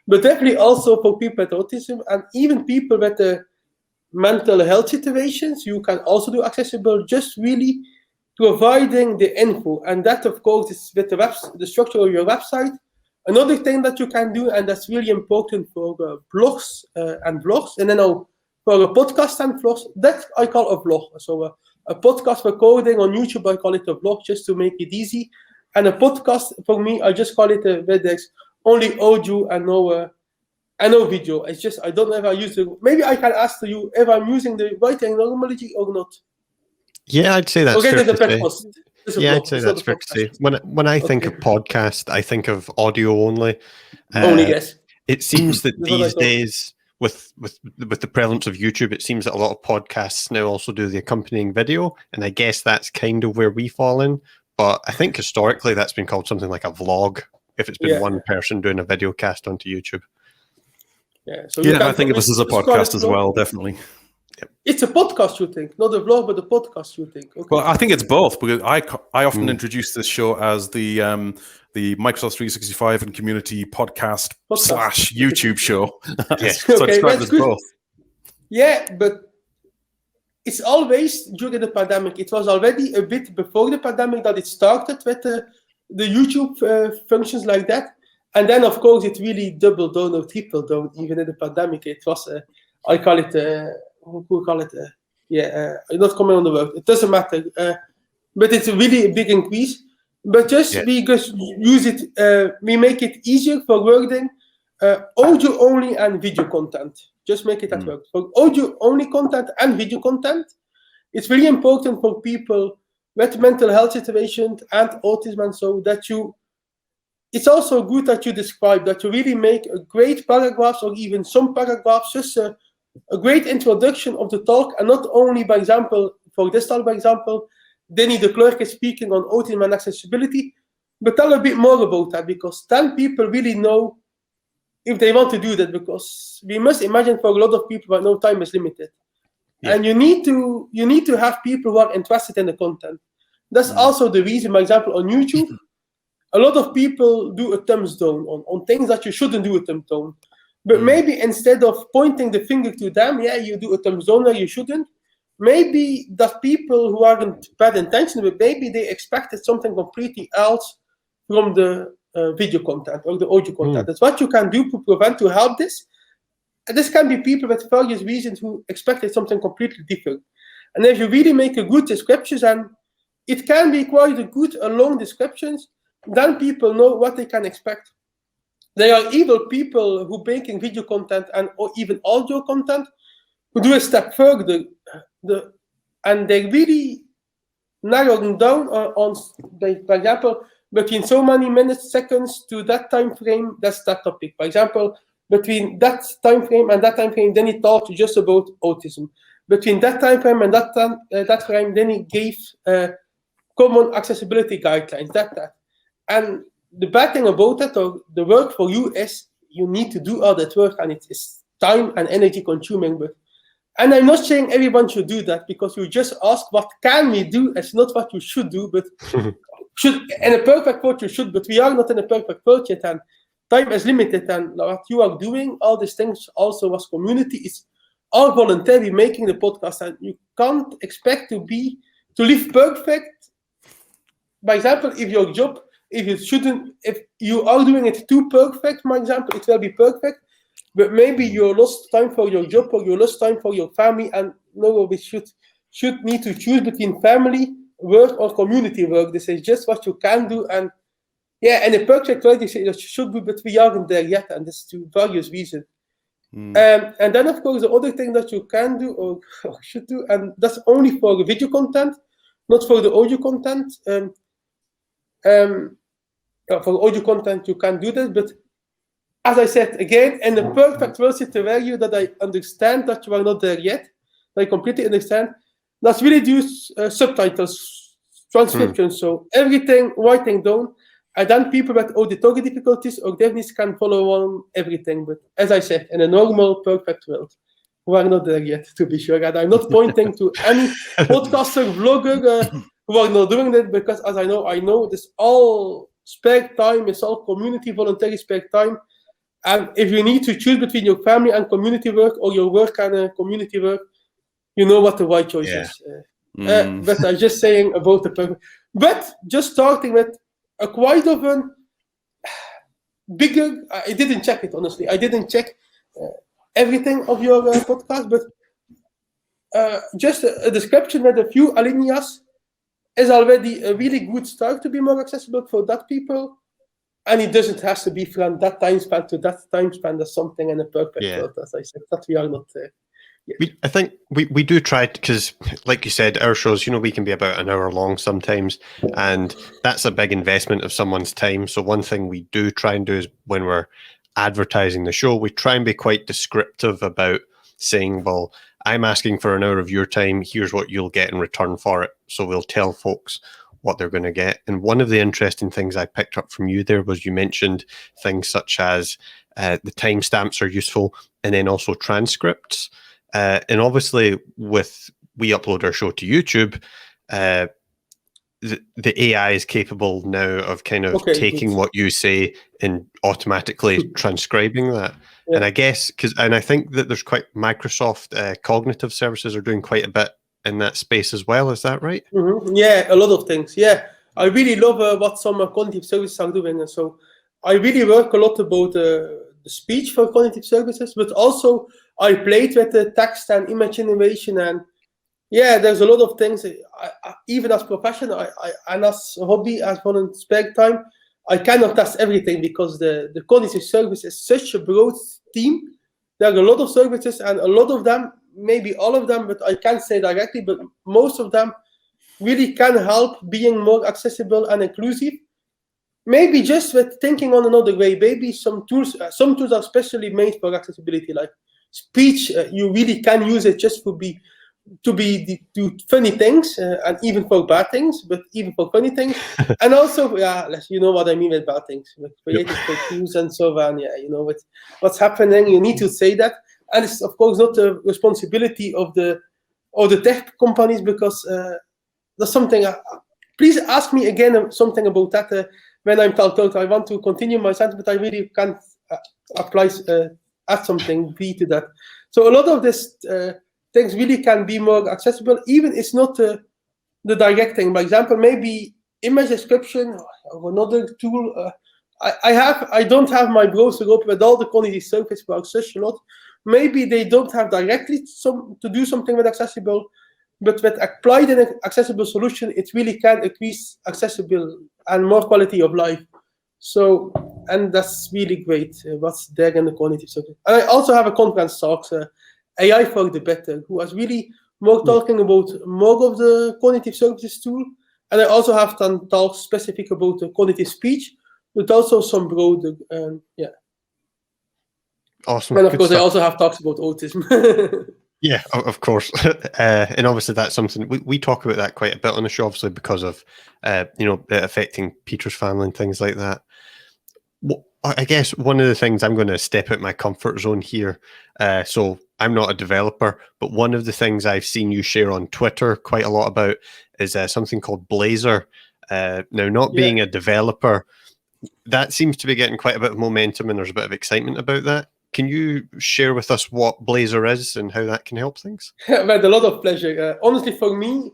[SPEAKER 3] but definitely also for people with autism and even people with the mental health situations. You can also do accessible, just really providing the info. And that, of course, is with the structure of your website, Another thing that you can do, and that's really important for blogs and vlogs, and then for a podcast and vlogs, that I call a vlog. So a podcast recording on YouTube, I call it a vlog, just to make it easy. And a podcast, for me, I just call it a where there's only audio and no video. It's just, I don't ever use it. Maybe I can ask you if I'm using the right terminology or not.
[SPEAKER 1] Yeah, I'd say that's fair to say. Yeah,
[SPEAKER 3] blog.
[SPEAKER 1] I'd say that's fair to say. When I think of podcast, I think of audio only.
[SPEAKER 3] Only, yes.
[SPEAKER 1] It seems that these days, with the prevalence of YouTube, it seems that a lot of podcasts now also do the accompanying video, and I guess that's kind of where we fall in. But I think historically that's been called something like a vlog, if it's been one person doing a video cast onto YouTube.
[SPEAKER 3] Yeah, so
[SPEAKER 2] I think of this as a podcast as well, definitely.
[SPEAKER 3] It's a podcast, you think, not a vlog, but a podcast, you think. Okay.
[SPEAKER 2] Well, I think it's both, because I often introduce this show as the Microsoft 365 and community podcast / YouTube show. So I describe it as both.
[SPEAKER 3] Yeah, but it's always during the pandemic. It was already a bit before the pandemic that it started with the YouTube functions like that. And then, of course, it really doubled down or tripled down even in the pandemic. It was, I call it, who call it? I'm not coming on the word. It doesn't matter. But it's really a big increase. But we just use it, we make it easier for wording audio only and video content. Just make it at work. For audio only content and video content, it's really important for people with mental health situations and autism, and so that it's also good that you describe, that you really make a great paragraphs or even some paragraphs, just a great introduction of the talk, and not only, by example, for this talk, by example, Dennie Declercq is speaking on autism and accessibility, but tell a bit more about that, because then people really know if they want to do that, because we must imagine for a lot of people that no time is limited. Yeah. And you need to have people who are interested in the content. That's also the reason, for example, on YouTube, a lot of people do a thumbs down on things that you shouldn't do a thumbs down. But maybe instead of pointing the finger to them, you do a thumbs down or you shouldn't, maybe that people who aren't bad intention, but maybe they expected something completely else from the video content or the audio content. That's what you can do to help this. And this can be people with various reasons who expected something completely different. And if you really make a good descriptions, and it can be quite a good long descriptions, then people know what they can expect. There are even people who making video content or even audio content who do a step further, and they really narrowing down on, for example, between so many minutes, seconds to that time frame, that's that topic. For example, between that time frame and that time frame, then he talked just about autism. Between that time frame and that frame, then he gave common accessibility guidelines. That. And the bad thing about it, or the work for you, is you need to do all that work, and it is time and energy consuming. And I'm not saying everyone should do that, because you just ask what can we do. It's not what you should do, but should in a perfect world you should. But we are not in a perfect world yet, and time is limited. And what you are doing, all these things also as community, is all voluntary, making the podcast, and you can't expect to live perfect. For example, if you are doing it too perfect, for example, it will be perfect, but maybe you lost time for your job or you lost time for your family, and no, we should need to choose between family work or community work. This is just what you can do, and in a perfect way, they say that you should do, but we aren't there yet, and this is to various reasons. And then, of course, the other thing that you can do or should do, and that's only for the video content, not for the audio content. For audio content, you can do this, but as I said again, in the perfect world scenario that I understand that you are not there yet, I completely understand. That's really use subtitles, transcription, so everything writing down, and then people with auditory difficulties or deafness can follow on everything. But as I said, in a normal, perfect world, we are not there yet, to be sure. And I'm not pointing to any podcaster, vlogger who are not doing that, because as I know this all spare time is all community voluntary spare time. And if you need to choose between your family and community work, or your work and community work, you know what the right choice is. But I'm just saying about the perfect. But just starting with a quite often, bigger. I didn't check it, honestly. I didn't check everything of your podcast, but just a description with a few alineas is already a really good start to be more accessible for that people. And it doesn't have to be from that time span to that time span. There's something in a perfect world, as I said, that we are not there.
[SPEAKER 1] I think we do try, because like you said, our shows, we can be about an hour long sometimes, and that's a big investment of someone's time. So one thing we do try and do is, when we're advertising the show, we try and be quite descriptive about saying, well, I'm asking for an hour of your time, here's what you'll get in return for it. So we'll tell folks what they're going to get. And one of the interesting things I picked up from you there was you mentioned things such as the timestamps are useful, and then also transcripts. And obviously, we upload our show to YouTube, the AI is capable now of kind of taking what you say and automatically transcribing that. Yeah. And I guess, and I think that there's Microsoft cognitive services are doing quite a bit in that space as well. Is that right?
[SPEAKER 3] Mm-hmm. Yeah, a lot of things. Yeah, I really love what some cognitive services are doing. And so I really work a lot about the speech for cognitive services, but also I played with the text and image generation, and yeah, there's a lot of things. Even as profession, and as a hobby, as one in spare time, I cannot test everything because the cognitive service is such a broad theme. There are a lot of services, and a lot of them, maybe all of them, but I can't say directly, but most of them really can help being more accessible and inclusive. Maybe just with thinking on another way. Maybe some tools are specially made for accessibility, like speech. You really can use it just to do funny things, and even for bad things, but even for funny things. And also, you know what I mean with bad things, with creative cues and so on. Yeah, you know what's happening. You need to say that, and it's of course not the responsibility of the tech companies, because there's something. Please ask me again something about that when I'm talked out. I want to continue my sentence, but I really can't add something to that. So a lot of this. Things really can be more accessible, even it's not the direct thing. For example, maybe image description or another tool. I don't have my browser open with all the cognitive services for such a lot. Maybe they don't have directly to do something with accessible, but with applied in an accessible solution, it really can increase accessible and more quality of life. So, and that's really great. What's there in the cognitive service. And I also have a conference talk. AI for the Better, who was really more talking about more of the cognitive services tool. And I also have done talks specific about the cognitive speech, but also some broader,
[SPEAKER 1] Awesome.
[SPEAKER 3] And of course, I also have talks about autism.
[SPEAKER 1] Yeah, of course. And obviously that's something, we talk about that quite a bit on the show, obviously, because of, affecting Peter's family and things like that. Well, I guess one of the things, I'm going to step out my comfort zone here. So I'm not a developer, but one of the things I've seen you share on Twitter quite a lot about is something called Blazor. Now, not being a developer, that seems to be getting quite a bit of momentum, and there's a bit of excitement about that. Can you share with us what Blazor is and how that can help things?
[SPEAKER 3] With a lot of pleasure. Honestly, for me,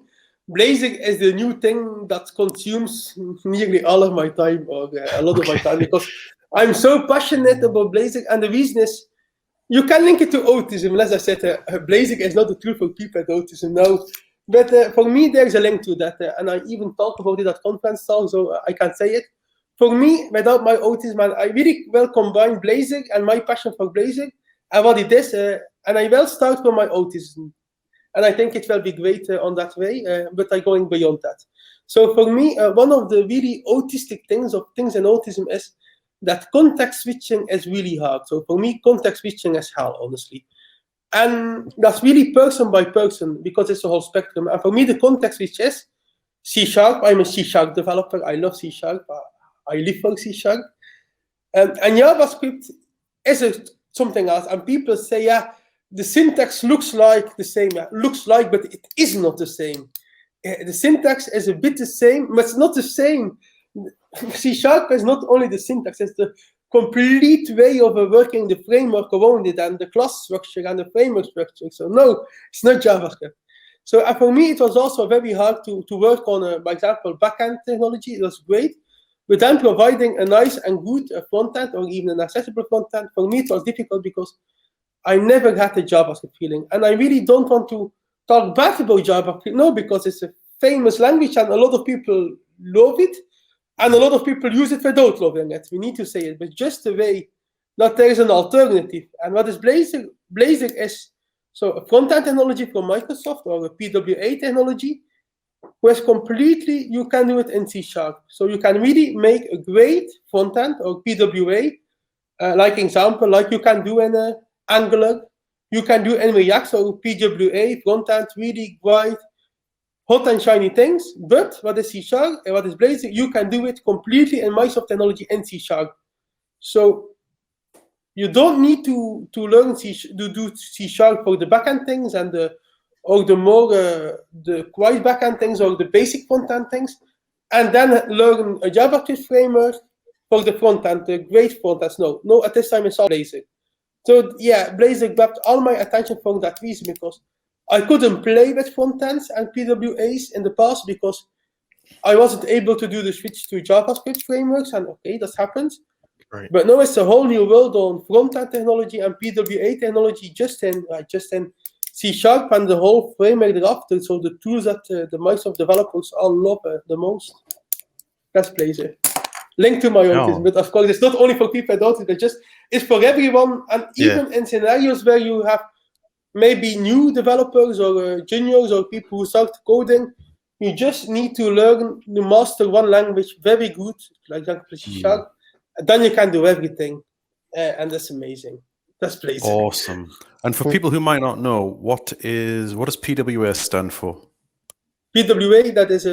[SPEAKER 3] Blazor is the new thing that consumes nearly all of my time, or a lot of my time, because I'm so passionate about Blazor, and the reason is, you can link it to autism. As I said, Blazor is not a tool for people with autism now. But for me, there's a link to that. And I even talked about it at conference talk, so I can say it. For me, without my autism, I really will combine Blazor and my passion for Blazor and what it is. And I will start from my autism. And I think it will be great on that way, but I'm going beyond that. So for me, one of the really autistic things in autism is that context switching is really hard. So for me, context switching is hell, honestly. And that's really person by person, because it's a whole spectrum. And for me, the context switch is C#. I'm a C# developer. I love C#. I live for C#. And JavaScript is something else. And people say, the syntax looks like the same. Looks like, but it is not the same. The syntax is a bit the same, but it's not the same. C# is not only the syntax, it's the complete way of working the framework around it, and the class structure and the framework structure. So no, it's not JavaScript. So for me, it was also very hard to work on, for example, backend technology. It was great. but then providing a nice and good front end or even an accessible front end, for me it was difficult because I never had the JavaScript feeling. And I really don't want to talk bad about JavaScript, no, because it's a famous language and a lot of people love it, and a lot of people use it without loving it. We need to say it, but just the way that there is an alternative. And what is Blazor? Blazor is so a front-end technology from Microsoft or a PWA technology, whereas completely you can do it in C#. So you can really make a great front-end or PWA, like example, like you can do in Angular, you can do in React, so PWA, front-end, really quite hot and shiny things. But what is C# and what is Blazor? You can do it completely in Microsoft technology in C#. So you don't need to learn to do C# for the backend things and the quite backend things or the basic front-end things, and then learn a JavaScript framework for the front-end, the great front-ends. No, at this time it's all Blazor. So yeah, Blazor grabbed all my attention for that reason, because I couldn't play with front-ends and PWAs in the past because I wasn't able to do the switch to JavaScript frameworks, and okay, that happens.
[SPEAKER 1] Right.
[SPEAKER 3] But now it's a whole new world on front-end technology and PWA technology just in C# and the whole framework thereafter. So the tools that the Microsoft developers all love the most. That's Blazor. Link to my autism, but of course it's not only for people with autism. It's for everyone, and even in scenarios where you have maybe new developers or juniors or people who start coding, you just need to learn to master one language very good, like C#. Then you can do everything, and that's amazing. That's Blazor.
[SPEAKER 2] Awesome. And for people who might not know, what does PWA stand for?
[SPEAKER 3] PWA, that is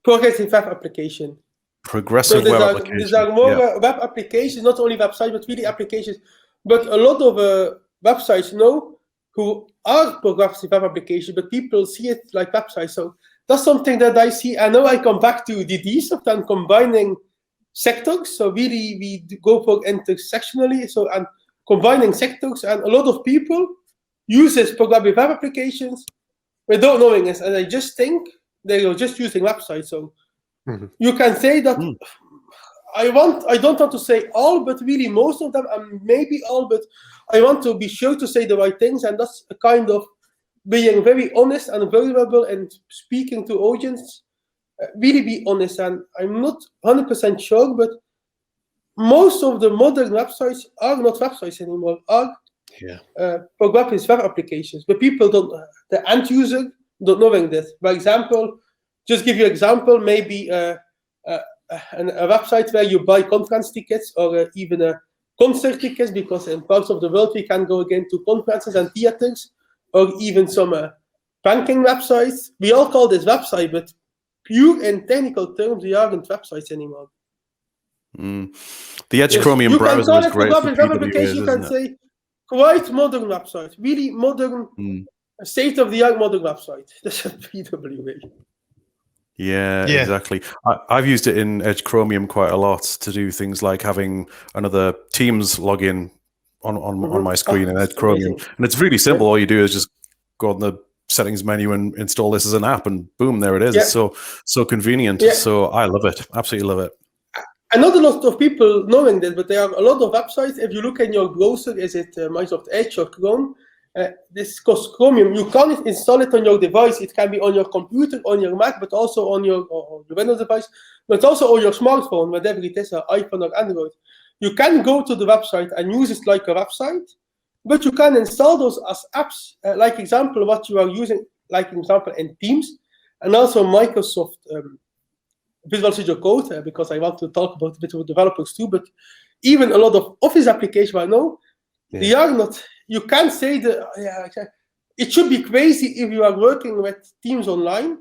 [SPEAKER 3] progressive web application.
[SPEAKER 2] Progressive web application.
[SPEAKER 3] These are more web applications, not only websites, but really applications. But a lot of websites know who are progressive web applications, but people see it like websites. So that's something that I see. I know I come back to DDSoft and combining sectors. So really, we go for intersectionally. So and combining sectors, and a lot of people use this progressive web applications without knowing it, and I just think they are just using websites. So you can say that. I don't want to say all, but really most of them, and maybe all, but I want to be sure to say the right things, and that's a kind of being very honest and vulnerable and speaking to audience. Really be honest, and I'm not 100% sure, but most of the modern websites are not websites anymore, are progressive web applications. But people don't, the end user don't knowing this. For example, just give you an example, maybe a website where you buy conference tickets or even concert tickets, because in parts of the world we can go again to conferences and theaters, or even some banking websites. We all call this website, but pure in technical terms, we aren't websites anymore.
[SPEAKER 2] The Edge Chromium browser is great for PWAs,
[SPEAKER 3] you can say quite modern website, really modern, state-of-the-art modern website. That's a PWA.
[SPEAKER 2] Yeah, exactly. I've used it in Edge Chromium quite a lot to do things like having another Teams login on my screen in Edge Chromium. And it's really simple. All you do is just go on the settings menu and install this as an app, and boom, there it is. It's so convenient. So I love it. Absolutely love it.
[SPEAKER 3] And not a lot of people knowing this, but there are a lot of websites. If you look in your browser, is it Microsoft Edge or Chrome? This costs Chromium. You can't install it on your device. It can be on your computer, on your Mac, but also on your Windows device, but also on your smartphone, whatever it is, an iPhone or Android. You can go to the website and use it like a website, but you can install those as apps, like example, what you are using, like example in Teams, and also Microsoft Visual Studio Code, because I want to talk about a bit with developers too, but even a lot of Office applications I know, they are not. You can't say it should be crazy if you are working with Teams online.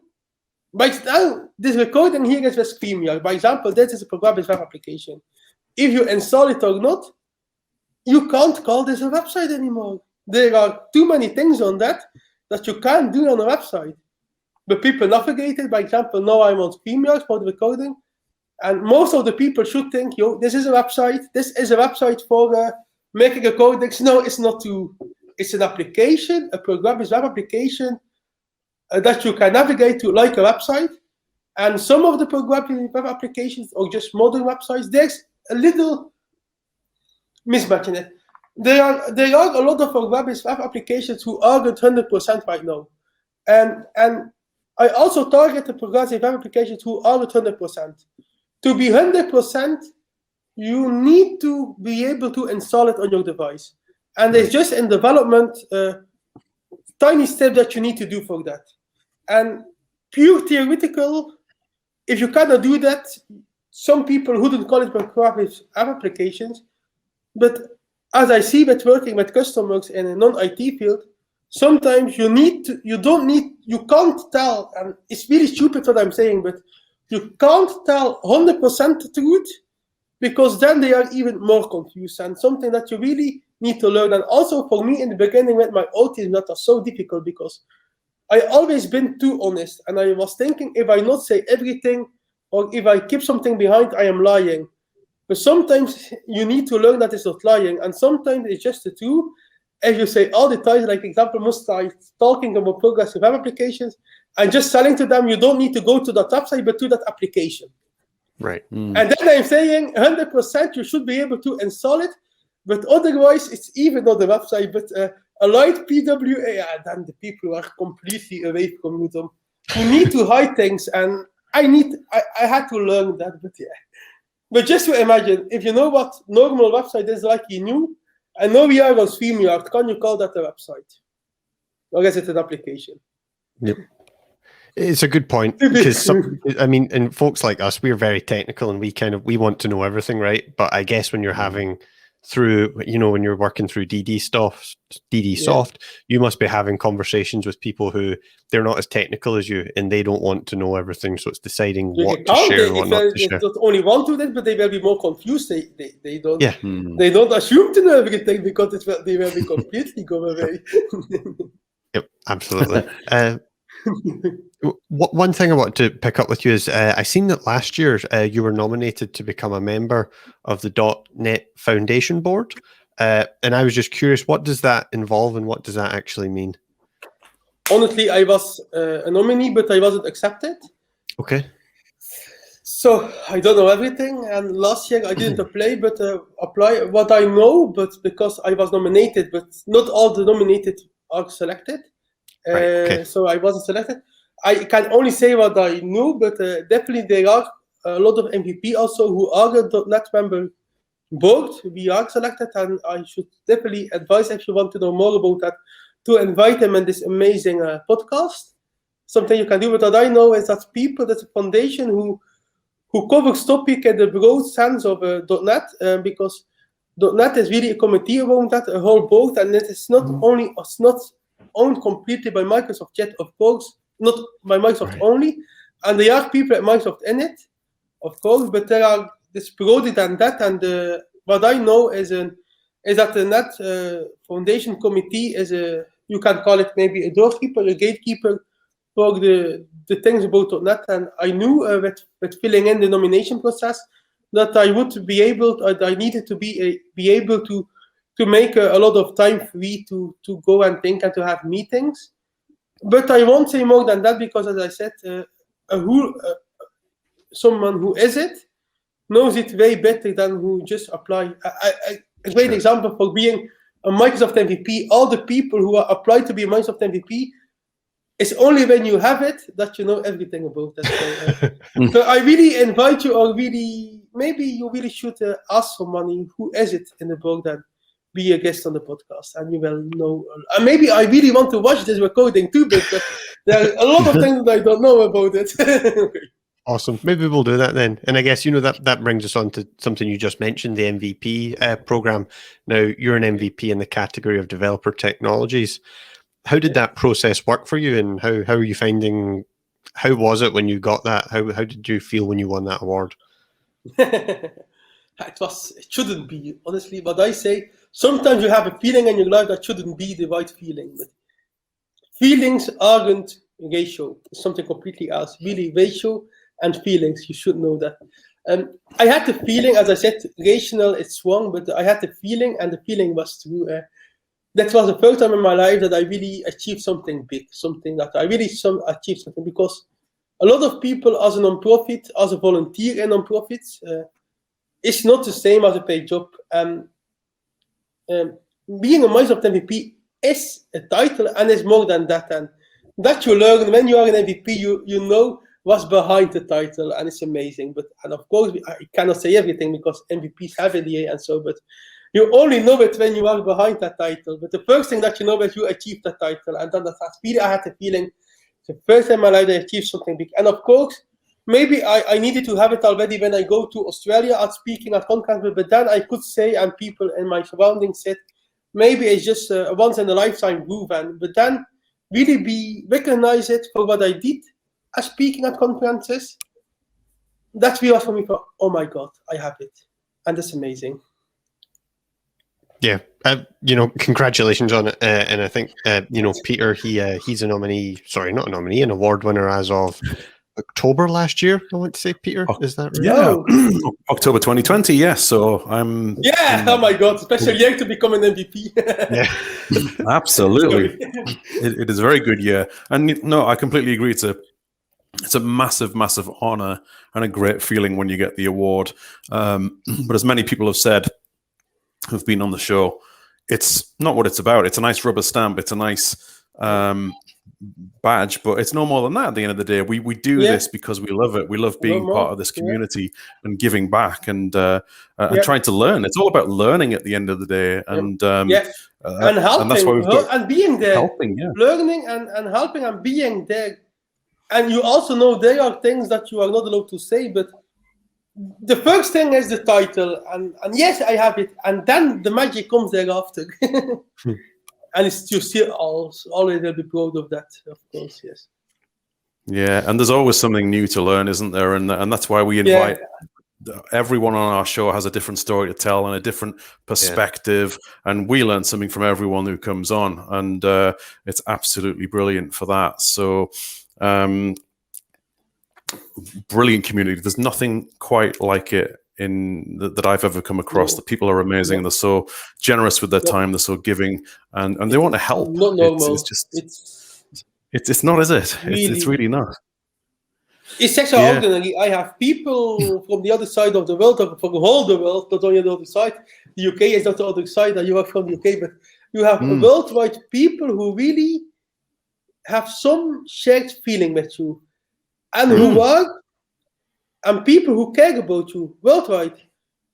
[SPEAKER 3] But now, this recording here is with StreamYard. By example, this is a progressive web application. If you install it or not, you can't call this a website anymore. There are too many things on that you can't do on a website. But people navigate it. By example, now I'm on StreamYard for the recording. And most of the people should think, this is a website. This is a website for making a codex. No, it's not. It's an application, a progressive web application that you can navigate to like a website. And some of the programming web applications or just modern websites, there's a little mismatch in it. There are a lot of web applications who aren't 100% right now. And I also target the progressive web applications who aren't 100%. To be 100%, you need to be able to install it on your device. And there's just in development tiny step that you need to do for that. And pure theoretical, if you cannot do that, some people wouldn't call it progressive app applications. But as I see with working with customers in a non-IT field, sometimes you can't tell, and it's really stupid what I'm saying, but you can't tell 100% the truth, because then they are even more confused, and something that you really need to learn. And also for me in the beginning with my autism, that was so difficult because I always been too honest, and I was thinking if I not say everything or if I keep something behind, I am lying. But sometimes you need to learn that it's not lying, and sometimes it's just the truth. If you say all the time, like example, most times talking about progressive web applications and just selling to them, you don't need to go to that website, but to that application.
[SPEAKER 1] Right.
[SPEAKER 3] And then I'm saying 100% you should be able to install it, but otherwise it's even not the website, but a light PWA. Then the people are completely away from them. You need to hide things, and I had to learn that, but yeah. But just to imagine, if you know what normal website is like you knew, and now we are on StreamYard, can you call that a website? Or is it an application?
[SPEAKER 1] Yep. It's a good point, because and folks like us, we're very technical and we want to know everything, right? But I guess when you're having when you're working through DDSoft, you must be having conversations with people who they're not as technical as you, and they don't want to know everything. So it's deciding what to share and what not to share.
[SPEAKER 3] They don't only want to do that, but they will be more confused. They don't. Yeah. They don't assume to know everything because they will be completely go away.
[SPEAKER 1] Yep, absolutely. One thing I want to pick up with you is I seen that last year you were nominated to become a member of the .NET Foundation board, and I was just curious, what does that involve and what does that actually mean?
[SPEAKER 3] Honestly, I was a nominee, but I wasn't accepted.
[SPEAKER 1] Okay.
[SPEAKER 3] So I don't know everything, and last year I didn't apply what I know, but because I was nominated, but not all the nominated are selected.
[SPEAKER 1] Right, okay.
[SPEAKER 3] So I wasn't selected. I can only say what I know, but definitely there are a lot of MVP also who are a .NET member board. We are selected, and I should definitely advise, if you want to know more about that, to invite them in this amazing podcast. Something you can do. But what I know is that there's a foundation who covers topic in the broad sense of .NET, because .NET is really a committee around that, a whole board, and it's not owned completely by Microsoft yet, of course, not by Microsoft only, and there are people at Microsoft in it, of course, but there are this broader than that, and what I know is that the NET Foundation Committee is you can call it maybe a doorkeeper, a gatekeeper for the things about .NET, and I knew with filling in the nomination process that I would be able, I needed to be able to make a lot of time free to go and think and to have meetings. But I won't say more than that, because as I said, someone who is it knows it way better than who just apply. A great example for being a Microsoft MVP, all the people who are applied to be a Microsoft MVP, it's only when you have it that you know everything about that. So I really invite you, or maybe you really should ask someone who is it in the board and be a guest on the podcast, and you will know. And maybe I really want to watch this recording too, but there are a lot of things that I don't know about it.
[SPEAKER 1] Awesome. Maybe we'll do that then. And I guess, that brings us on to something you just mentioned, the MVP program. Now, you're an MVP in the category of developer technologies. How did that process work for you, and how are you finding, how was it when you got that? How did you feel when you won that award?
[SPEAKER 3] It shouldn't be, honestly, but I say sometimes you have a feeling in your life that shouldn't be the right feeling. But feelings aren't ratio. It's something completely else. Really, ratio and feelings, you should know that. I had the feeling, as I said, rational, it's wrong, but I had the feeling, and the feeling was true. That was the first time in my life that I really achieved something big, something that I really achieved something, because a lot of people as a non-profit, as a volunteer in non-profits, is not the same as a paid job. Being a Microsoft MVP is a title and is more than that. And that you learn when you are an MVP, you know what's behind the title, and it's amazing. And of course, I cannot say everything because MVPs have NDA and so, but you only know it when you are behind that title. But the first thing that you know is you achieved that title, and then I had the feeling the first time in my life I achieved something big. And of course, maybe I needed to have it already when I go to Australia at speaking at conferences, but then I could say, and people in my surroundings said, maybe it's just a once in a lifetime move, but then really be recognize it for what I did as speaking at conferences. That's was for me. Oh my God, I have it, and that's amazing.
[SPEAKER 1] Yeah, congratulations on it, and I think Peter, he's a nominee. Sorry, not a nominee, an award winner as of October last year. I want to say, Peter, is that right?
[SPEAKER 2] Yeah, October 2020. Yes, so I'm.
[SPEAKER 3] Yeah, oh my God, special year to become an MVP.
[SPEAKER 2] Yeah, absolutely. It is a very good year, and no, I completely agree. It's a massive, massive honor and a great feeling when you get the award. But as many people have said, who've been on the show, it's not what it's about. It's a nice rubber stamp. It's a nice badge, but it's no more than that. At the end of the day, we do this because we love it. We love being part of this community and giving back and trying to learn. It's all about learning at the end of the day, and helping,
[SPEAKER 3] and that's why we've got and being there,
[SPEAKER 2] helping,
[SPEAKER 3] learning and helping and being there. And you also know there are things that you are not allowed to say, but the first thing is the title, and yes, I have it, and then the magic comes thereafter. And it's you still always will be proud of that, of course, yes.
[SPEAKER 2] Yeah, and there's always something new to learn, isn't there? And that's why we invite everyone on our show has a different story to tell and a different perspective, and we learn something from everyone who comes on, and it's absolutely brilliant for that. So brilliant community. There's nothing quite like it that I've ever come across. The people are amazing. They're so generous with their time. They're so giving, and they want to help.
[SPEAKER 3] Not normal.
[SPEAKER 2] It's not, is it? It's really not.
[SPEAKER 3] It's extraordinary. I have people from the other side of the world, or from all the world, not only the other side. The UK is not the other side, and you are from the UK, but you have worldwide people who really have some shared feeling with you, and who are, and people who care about you worldwide.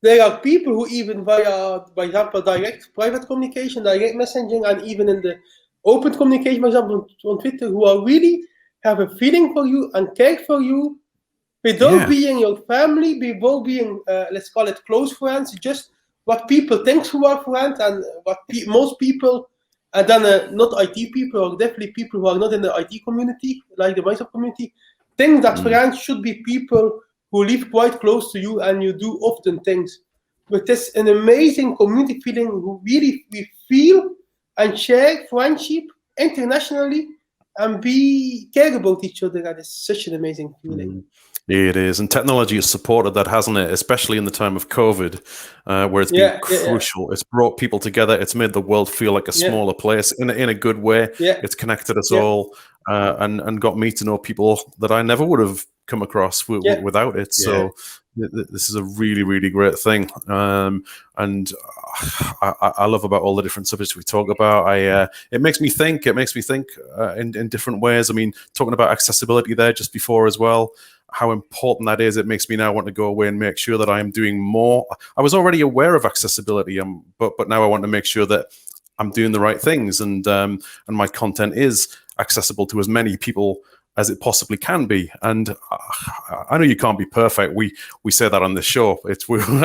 [SPEAKER 3] There are people who even via, for example, direct private communication, direct messaging, and even in the open communication, for example, on Twitter, who are really have a feeling for you and care for you, without being your family, without being, let's call it close friends, just what people think who are friends, and what most people, and then not IT people, or definitely people who are not in the IT community, like the Microsoft community, think that friends should be people who live quite close to you and you do often things. But there's an amazing community feeling who really we feel and share friendship internationally and care about each other. That is such an amazing feeling.
[SPEAKER 2] It is, and technology has supported that, hasn't it? Especially in the time of COVID, where it's been crucial. It's brought people together. It's made the world feel like a smaller place in a good way. It's connected us all, and got me to know people that I never would have come across without it. So this is a really, really great thing. And I love about all the different subjects we talk about. It makes me think. It makes me think in different ways. I mean, talking about accessibility there just before as well, how important that is. It makes me now want to go away and make sure that I am doing more. I was already aware of accessibility, but now I want to make sure that I'm doing the right things, and my content is accessible to as many people as it possibly can be. And I know you can't be perfect. We say that on this show.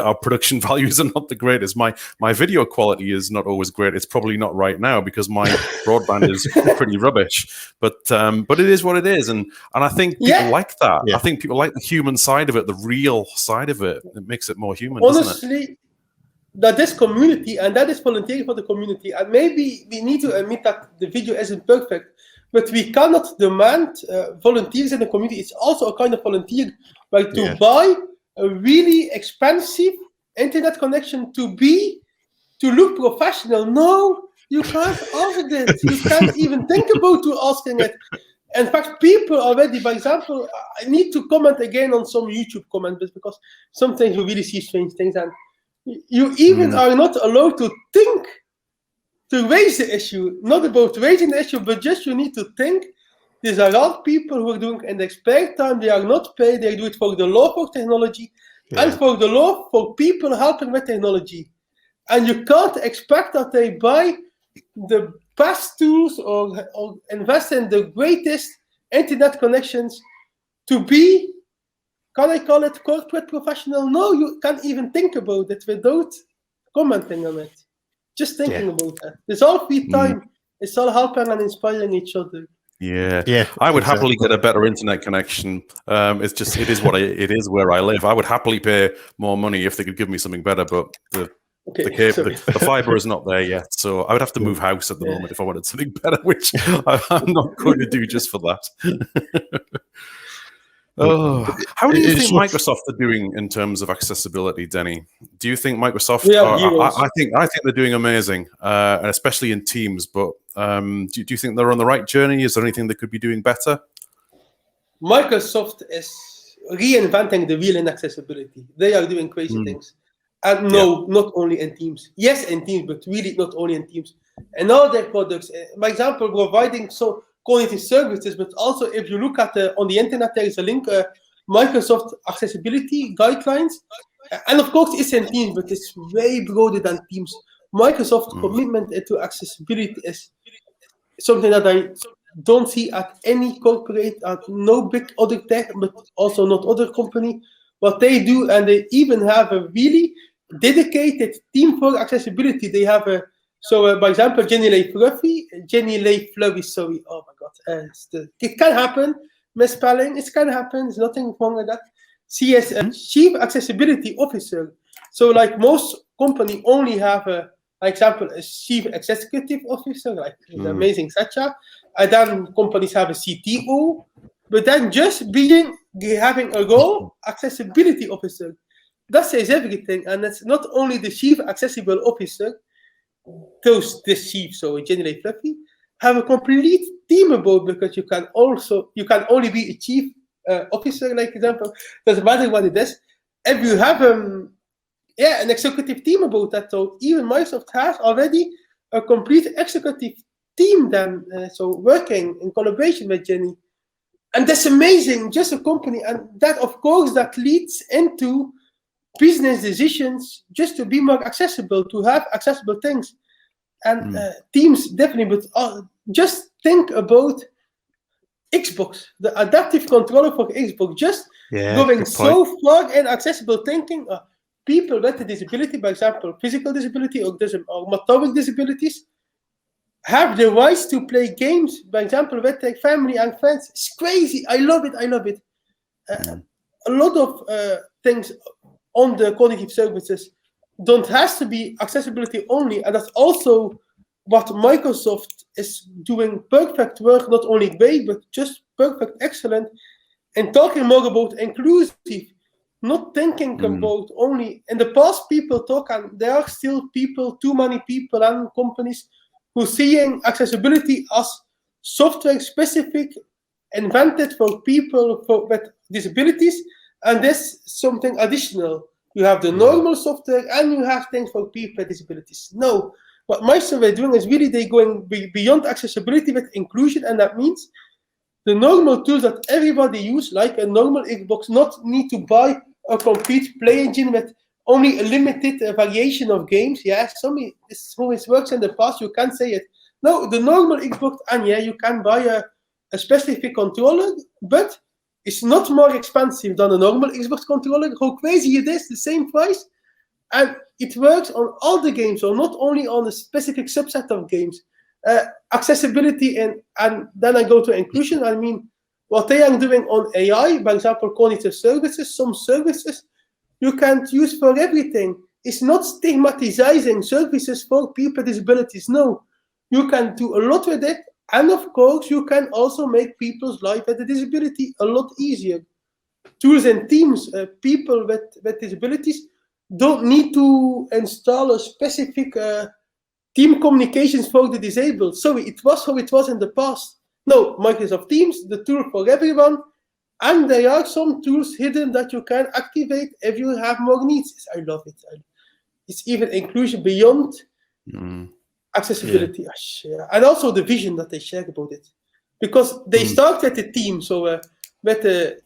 [SPEAKER 2] Our production values are not the greatest. My video quality is not always great. It's probably not right now because my broadband is pretty rubbish. But it is what it is. And I think people like that. Yeah. I think people like the human side of it, the real side of it. It makes it more human, doesn't it?
[SPEAKER 3] That is community, and that is volunteering for the community. And maybe we need to admit that the video isn't perfect, but we cannot demand volunteers in the community. It's also a kind of volunteer, like to buy a really expensive internet connection to look professional. No, you can't ask it. You can't even think about asking it. In fact, people already, for example, I need to comment again on some YouTube comments because sometimes you really see strange things, and you even are not allowed to think to raise the issue. Not about raising the issue, but just you need to think. There's a lot of people who are doing in their spare time. They are not paid. They do it for the love of technology and for the love for people helping with technology. And you can't expect that they buy the best tools or invest in the greatest internet connections to be, can I call it corporate professional? No, you can't even think about it without commenting on it. Just thinking about that. It's all free time. It's all helping and inspiring each other.
[SPEAKER 2] Yeah. I would happily get a better internet connection. It's just, it is what it is where I live. I would happily pay more money if they could give me something better, but the fiber is not there yet. So I would have to move house at the moment if I wanted something better, which I'm not going to do just for that. How do you think Microsoft are doing in terms of accessibility, Denny? Do you think Microsoft? I think they're doing amazing, and especially in Teams. But do you think they're on the right journey? Is there anything they could be doing better?
[SPEAKER 3] Microsoft is reinventing the wheel in accessibility. They are doing crazy things, and not only in Teams. Yes, in Teams, but really not only in Teams. And all their products, for example, providing cognitive services, but also if you look at on the internet, there is a link, Microsoft accessibility guidelines, and of course it's in Teams, but it's way broader than Teams. Microsoft's commitment to accessibility is something that I don't see at any corporate, at no big other tech, but also not other company. What they do, and they even have a really dedicated team for accessibility. They have a for example, Jenny Declercq, sorry, oh my God, it can happen, misspelling, it can happen, there's nothing wrong with that. She is a Chief Accessibility Officer. So like most companies only have a Chief Executive Officer, like the amazing Satya, and then companies have a CTO, but then just having a role, Accessibility Officer, that says everything, and it's not only the Chief Accessible Officer, this chief, so Dennie Declercq, have a complete team about, because you can only be a chief officer, like example, doesn't matter what it is. If you have an executive team about that, so even Microsoft has already a complete executive team then, so working in collaboration with Jenny, and that's amazing. Just a company, and that of course that leads into business decisions just to be more accessible, to have accessible things. And Teams definitely, but just think about Xbox, the adaptive controller for Xbox, just going so far in accessible thinking. People with a disability, for example, physical disability or motoric disabilities, have the rights to play games, for example, with their family and friends. It's crazy. I love it. A lot of things on the cognitive services don't have to be accessibility only, and that's also what Microsoft is doing perfect work, not only great, but just perfect, excellent, and talking more about inclusive, not thinking about only, in the past people talk, and there are still people, too many people and companies who seeing accessibility as software specific, invented for people with disabilities, and this something additional. You have the normal software and you have things for people with disabilities. No, what Microsoft is doing is really they going beyond accessibility with inclusion, and that means the normal tools that everybody use, like a normal Xbox, not need to buy a complete play engine with only a limited variation of games. Yeah, this always works in the past, you can't say it. No, the normal Xbox, and you can buy a specific controller, but it's not more expensive than a normal Xbox controller. How crazy it is, the same price. And it works on all the games, so not only on a specific subset of games. Accessibility, and then I go to inclusion. I mean, what they are doing on AI, for example, cognitive services, some services you can't use for everything. It's not stigmatizing services for people with disabilities. No, you can do a lot with it. And of course, you can also make people's life with a disability a lot easier. Tools and teams, people with disabilities don't need to install a specific team communications for the disabled. So it was how it was in the past. No, Microsoft Teams, the tool for everyone, and there are some tools hidden that you can activate if you have more needs. I love it. It's even inclusion beyond accessibility. Yeah. And also the vision that they share about it. Because they start at the team, so with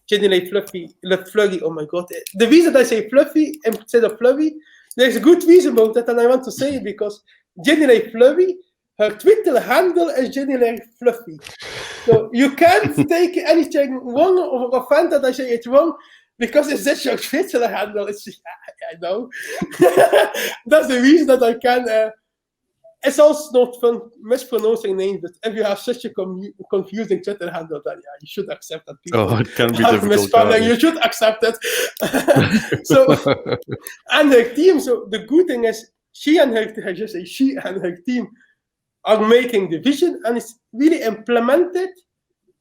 [SPEAKER 3] Jenny Flurry, oh my god. The reason I say fluffy instead of flurry, there's a good reason about that, and I want to say it because Jenny Flurry, her Twitter handle is Jenny Fluffy. So you can't take anything wrong or offend that I say it's wrong because it's just your Twitter handle. It's just, I know. That's the reason that I can. It's also not fun mispronouncing names, but if you have such a confusing Twitter handle, then you should accept that people
[SPEAKER 2] it can be difficult.
[SPEAKER 3] You should accept it. So, and her team. So the good thing is, she and her team are making the vision, and it's really implemented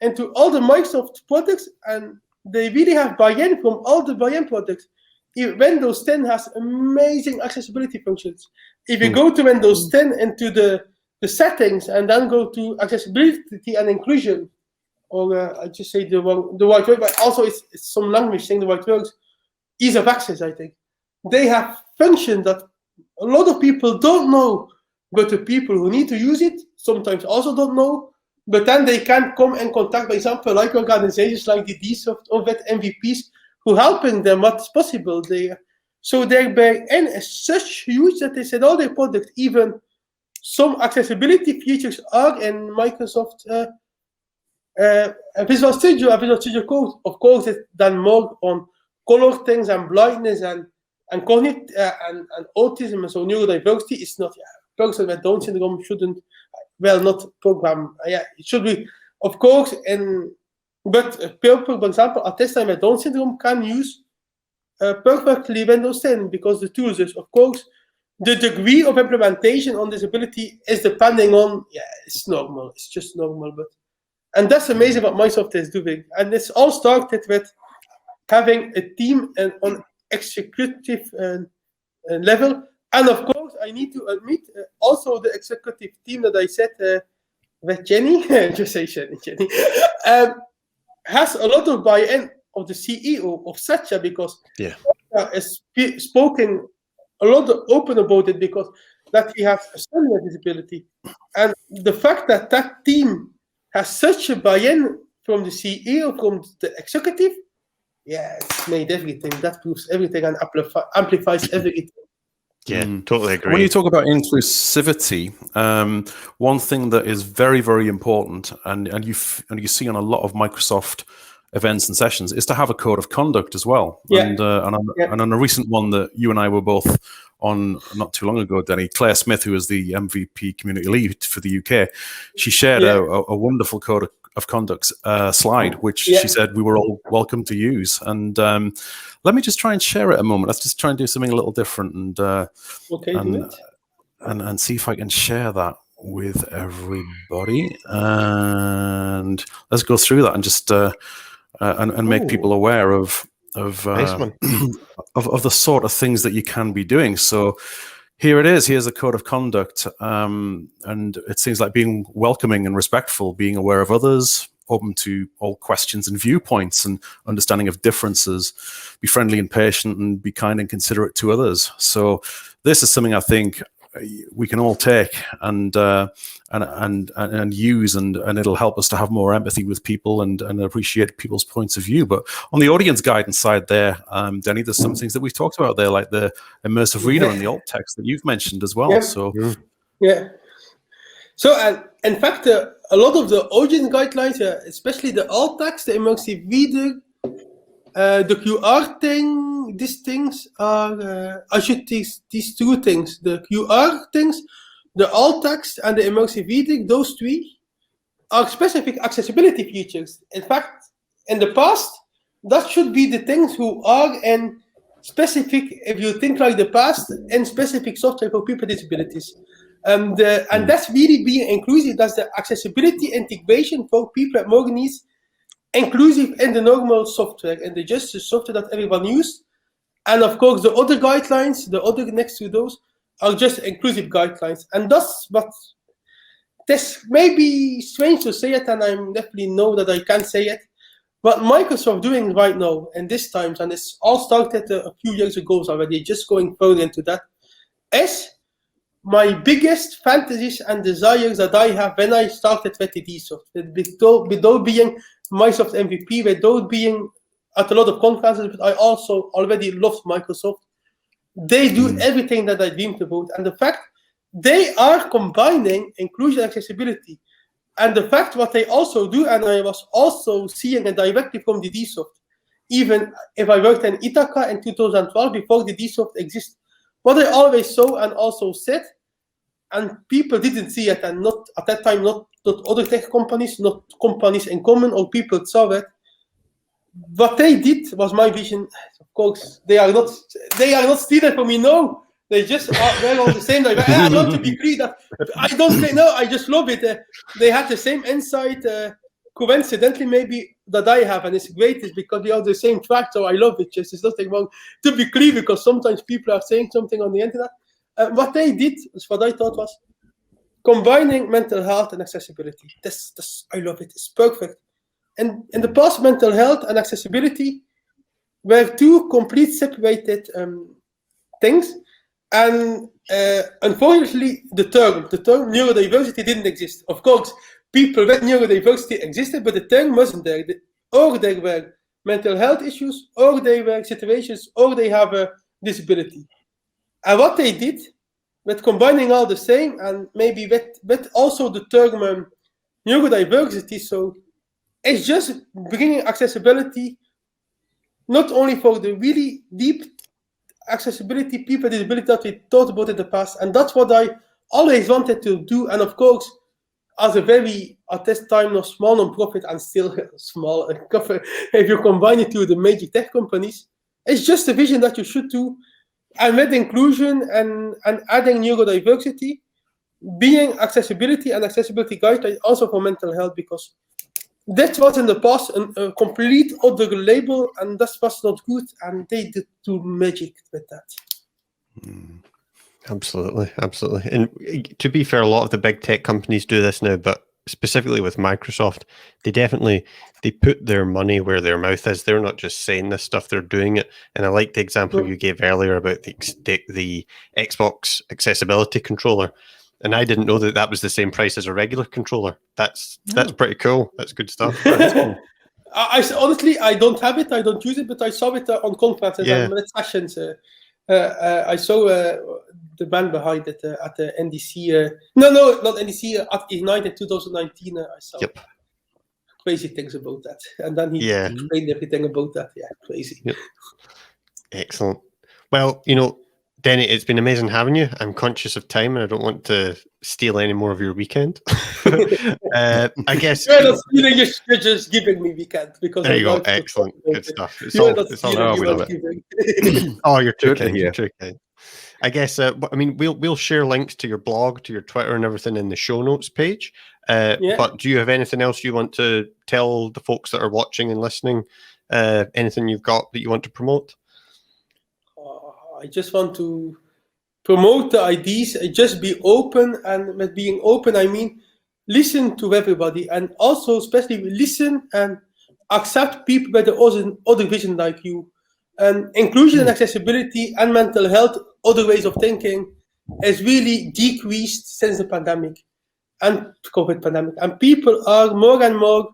[SPEAKER 3] into all the Microsoft products, and they really have buy-in from all the buy-in products. Windows 10 has amazing accessibility functions. If you go to Windows 10 into the settings and then go to accessibility and inclusion, or I just say the right word, but also it's some language saying the right words, ease of access, I think. They have functions that a lot of people don't know, but the people who need to use it sometimes also don't know, but then they can come in contact, for example, like organizations like DDSoft or with MVPs who helping them what's possible. So their buy-in is such huge that they said all their products, even some accessibility features are in Microsoft Visual Studio and Visual Studio Code. Of course, it's done more on color things and blindness and cognitive and autism and so neurodiversity. It's not person with Down syndrome shouldn't not program. It should be, of course, but people, for example, autism with Down syndrome can use perfectly Windows 10 because the tools is, of course, the degree of implementation on disability is depending on, it's normal. It's just normal. And that's amazing what Microsoft is doing. And it's all started with having a team on executive level. And of course, I need to admit, also the executive team that I said with Jenny, just say Jenny, has a lot of buy-in of the CEO of Satya because is spoken a lot open about it because that he has a son with disability. And the fact that that team has such a buy-in from the CEO, from the executive, it's made everything. That proves everything and amplifies everything.
[SPEAKER 1] Yeah, totally agree.
[SPEAKER 2] When you talk about inclusivity, one thing that is very, very important, and you see on a lot of Microsoft events and sessions, is to have a code of conduct as well. And on a recent one that you and I were both on not too long ago, Denny, Claire Smith, who is the MVP community lead for the UK, she shared a wonderful code of conduct slide, which she said we were all welcome to use. And let me just try and share it a moment. Let's just try and do something a little different and see if I can share that with everybody. And let's go through that and just and make people aware of
[SPEAKER 1] nice one.
[SPEAKER 2] of the sort of things that you can be doing. So here it is. Here's a code of conduct. And it seems like being welcoming and respectful, being aware of others, open to all questions and viewpoints and understanding of differences, be friendly and patient, and be kind and considerate to others. So this is something I think we can all take and use, and it'll help us to have more empathy with people and appreciate people's points of view. But on the audience guidance side there, Denny, there's some things that we've talked about there, like the immersive reader and the alt text that you've mentioned as well. So
[SPEAKER 3] in fact, a lot of the audience guidelines, especially the alt text, the immersive reader, the QR thing, these things are, these two things, the QR things, the alt text and the immersive reading, those three are specific accessibility features. In fact, in the past, that should be the things who are in specific, if you think like the past, in specific software for people with disabilities. And that's really being inclusive. That's the accessibility integration for people with more needs, inclusive in the normal software and the justice software that everyone uses. And of course, the other guidelines, the other next to those, are just inclusive guidelines. And that's what this may be strange to say it, and I definitely know that I can't say it. What Microsoft doing right now in this times, and it's all started a few years ago already, just going further into that, is my biggest fantasies and desires that I have when I started with the DDSoft, without being Microsoft MVP, without being at a lot of conferences, but I also already loved Microsoft. They do everything that I dreamed about, and the fact they are combining inclusion and accessibility. And the fact what they also do, and I was also seeing it directly from the DDSoft, even if I worked in Ithaca in 2012, before the DDSoft existed, what I always saw and also said, and people didn't see it, and not at that time, not other tech companies, not companies in common, or people saw it. What they did was my vision. Of course, they are not stealing from me. No, they just are all the same. Like, I want to be clear that I don't say no. I just love it. They had the same insight, coincidentally maybe, that I have, and it's great. It's because we are the same track, so I love it. Just it's nothing wrong. To be clear, because sometimes people are saying something on the internet. What they did is what I thought was combining mental health and accessibility. This I love it. It's perfect. And in the past, mental health and accessibility were two complete separated things. And unfortunately, the term neurodiversity didn't exist. Of course, people with neurodiversity existed, but the term wasn't there. Or they were mental health issues, or they were situations, or they have a disability. And what they did, with combining all the same, and maybe with also the term neurodiversity, so it's just bringing accessibility, not only for the really deep accessibility, people with disability that we thought about in the past, and that's what I always wanted to do. And of course, as a very, at this time, small non-profit, and still small, if you combine it to the major tech companies, it's just a vision that you should do. And with inclusion and adding neurodiversity, being accessibility and accessibility guide also for mental health, because that was in the past a complete other label, and that was not good, and they did do magic with that.
[SPEAKER 1] Absolutely, absolutely. And to be fair, a lot of the big tech companies do this now, but specifically with Microsoft, they put their money where their mouth is. They're not just saying this stuff, they're doing it. And I like the example you gave earlier about the Xbox accessibility controller. And I didn't know that was the same price as a regular controller. That's pretty cool. That's good stuff. That's cool.
[SPEAKER 3] I honestly, I don't have it. I don't use it, but I saw it on conferences and sessions. I saw the man behind it at the NDC. No, not NDC. At Ignite in 2019, I saw crazy things about that. And then he explained everything about that. Yeah, crazy. Yep.
[SPEAKER 1] Excellent. Well, Denny, it's been amazing having you. I'm conscious of time and I don't want to steal any more of your weekend. I guess
[SPEAKER 3] you're just giving me weekend because
[SPEAKER 1] there you go. Excellent, good stuff. It's all oh, you're too kind. You're too kind. I guess. We'll share links to your blog, to your Twitter, and everything in the show notes page. But do you have anything else you want to tell the folks that are watching and listening? Anything you've got that you want to promote?
[SPEAKER 3] I just want to promote the ideas, just be open, and with being open, I mean listen to everybody, and also especially listen and accept people with the other vision like you. And inclusion and accessibility and mental health, other ways of thinking, is really decreased since the pandemic and COVID pandemic. And people are more and more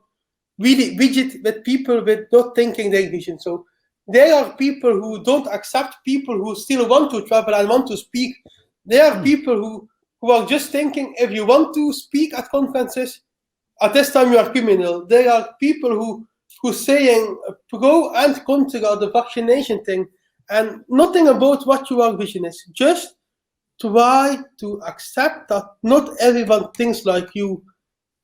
[SPEAKER 3] really rigid with people with not thinking their vision. So there are people who don't accept people who still want to travel and want to speak. There are people who are just thinking, if you want to speak at conferences, at this time you are criminal. There are people who saying pro and contra the vaccination thing, and nothing about what your vision is. Just try to accept that not everyone thinks like you.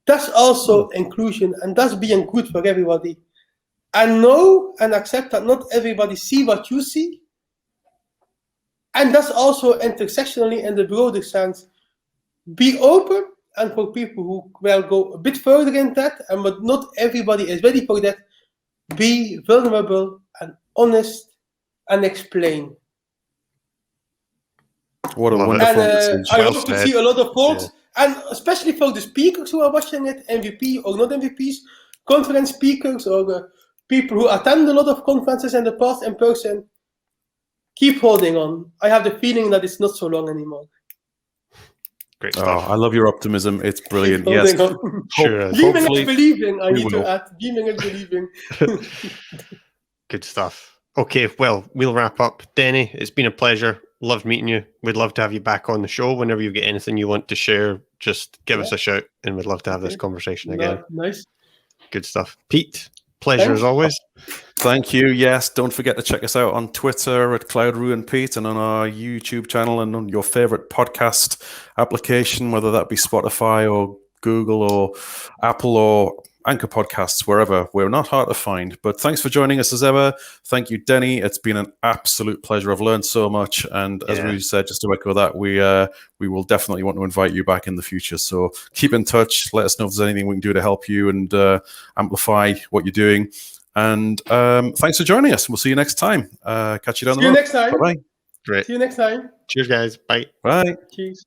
[SPEAKER 3] That's also inclusion, and that's being good for everybody. And know and accept that not everybody see what you see. And that's also intersectionally in the broader sense. Be open, and for people who will go a bit further in that, and but not everybody is ready for that, be vulnerable and honest and explain.
[SPEAKER 2] What a wonderful message.
[SPEAKER 3] I hope to see a lot of folks And especially for the speakers who are watching it, MVP or not MVPs, conference speakers or people who attend a lot of conferences in the past in person, keep holding on. I have the feeling that it's not so long anymore.
[SPEAKER 1] Great stuff.
[SPEAKER 2] Oh, I love your optimism. It's brilliant.
[SPEAKER 3] Keep
[SPEAKER 2] Yes.
[SPEAKER 1] Sure.
[SPEAKER 3] Dreaming is believing, I need
[SPEAKER 2] will.
[SPEAKER 3] to add. Dreaming is believing.
[SPEAKER 1] Good stuff. Okay, well, we'll wrap up. Denny, it's been a pleasure. Loved meeting you. We'd love to have you back on the show. Whenever you get anything you want to share, just give us a shout, and we'd love to have this conversation again.
[SPEAKER 3] Nice.
[SPEAKER 1] Good stuff. Pete, pleasure as always.
[SPEAKER 2] Thank you. Yes, don't forget to check us out on Twitter at CloudRuinPete and on our YouTube channel and on your favorite podcast application, whether that be Spotify or Google or Apple or Anchor Podcasts, wherever. We're not hard to find. But thanks for joining us as ever. Thank you, Denny. It's been an absolute pleasure. I've learned so much. And as we said, just to echo that, we will definitely want to invite you back in the future. So keep in touch. Let us know if there's anything we can do to help you and amplify what you're doing. And thanks for joining us. We'll see you next time. Catch you down the road.
[SPEAKER 3] See you next time.
[SPEAKER 2] Bye-bye.
[SPEAKER 1] Great.
[SPEAKER 3] See you next time.
[SPEAKER 1] Cheers, guys. Bye.
[SPEAKER 2] Bye.
[SPEAKER 3] Cheers.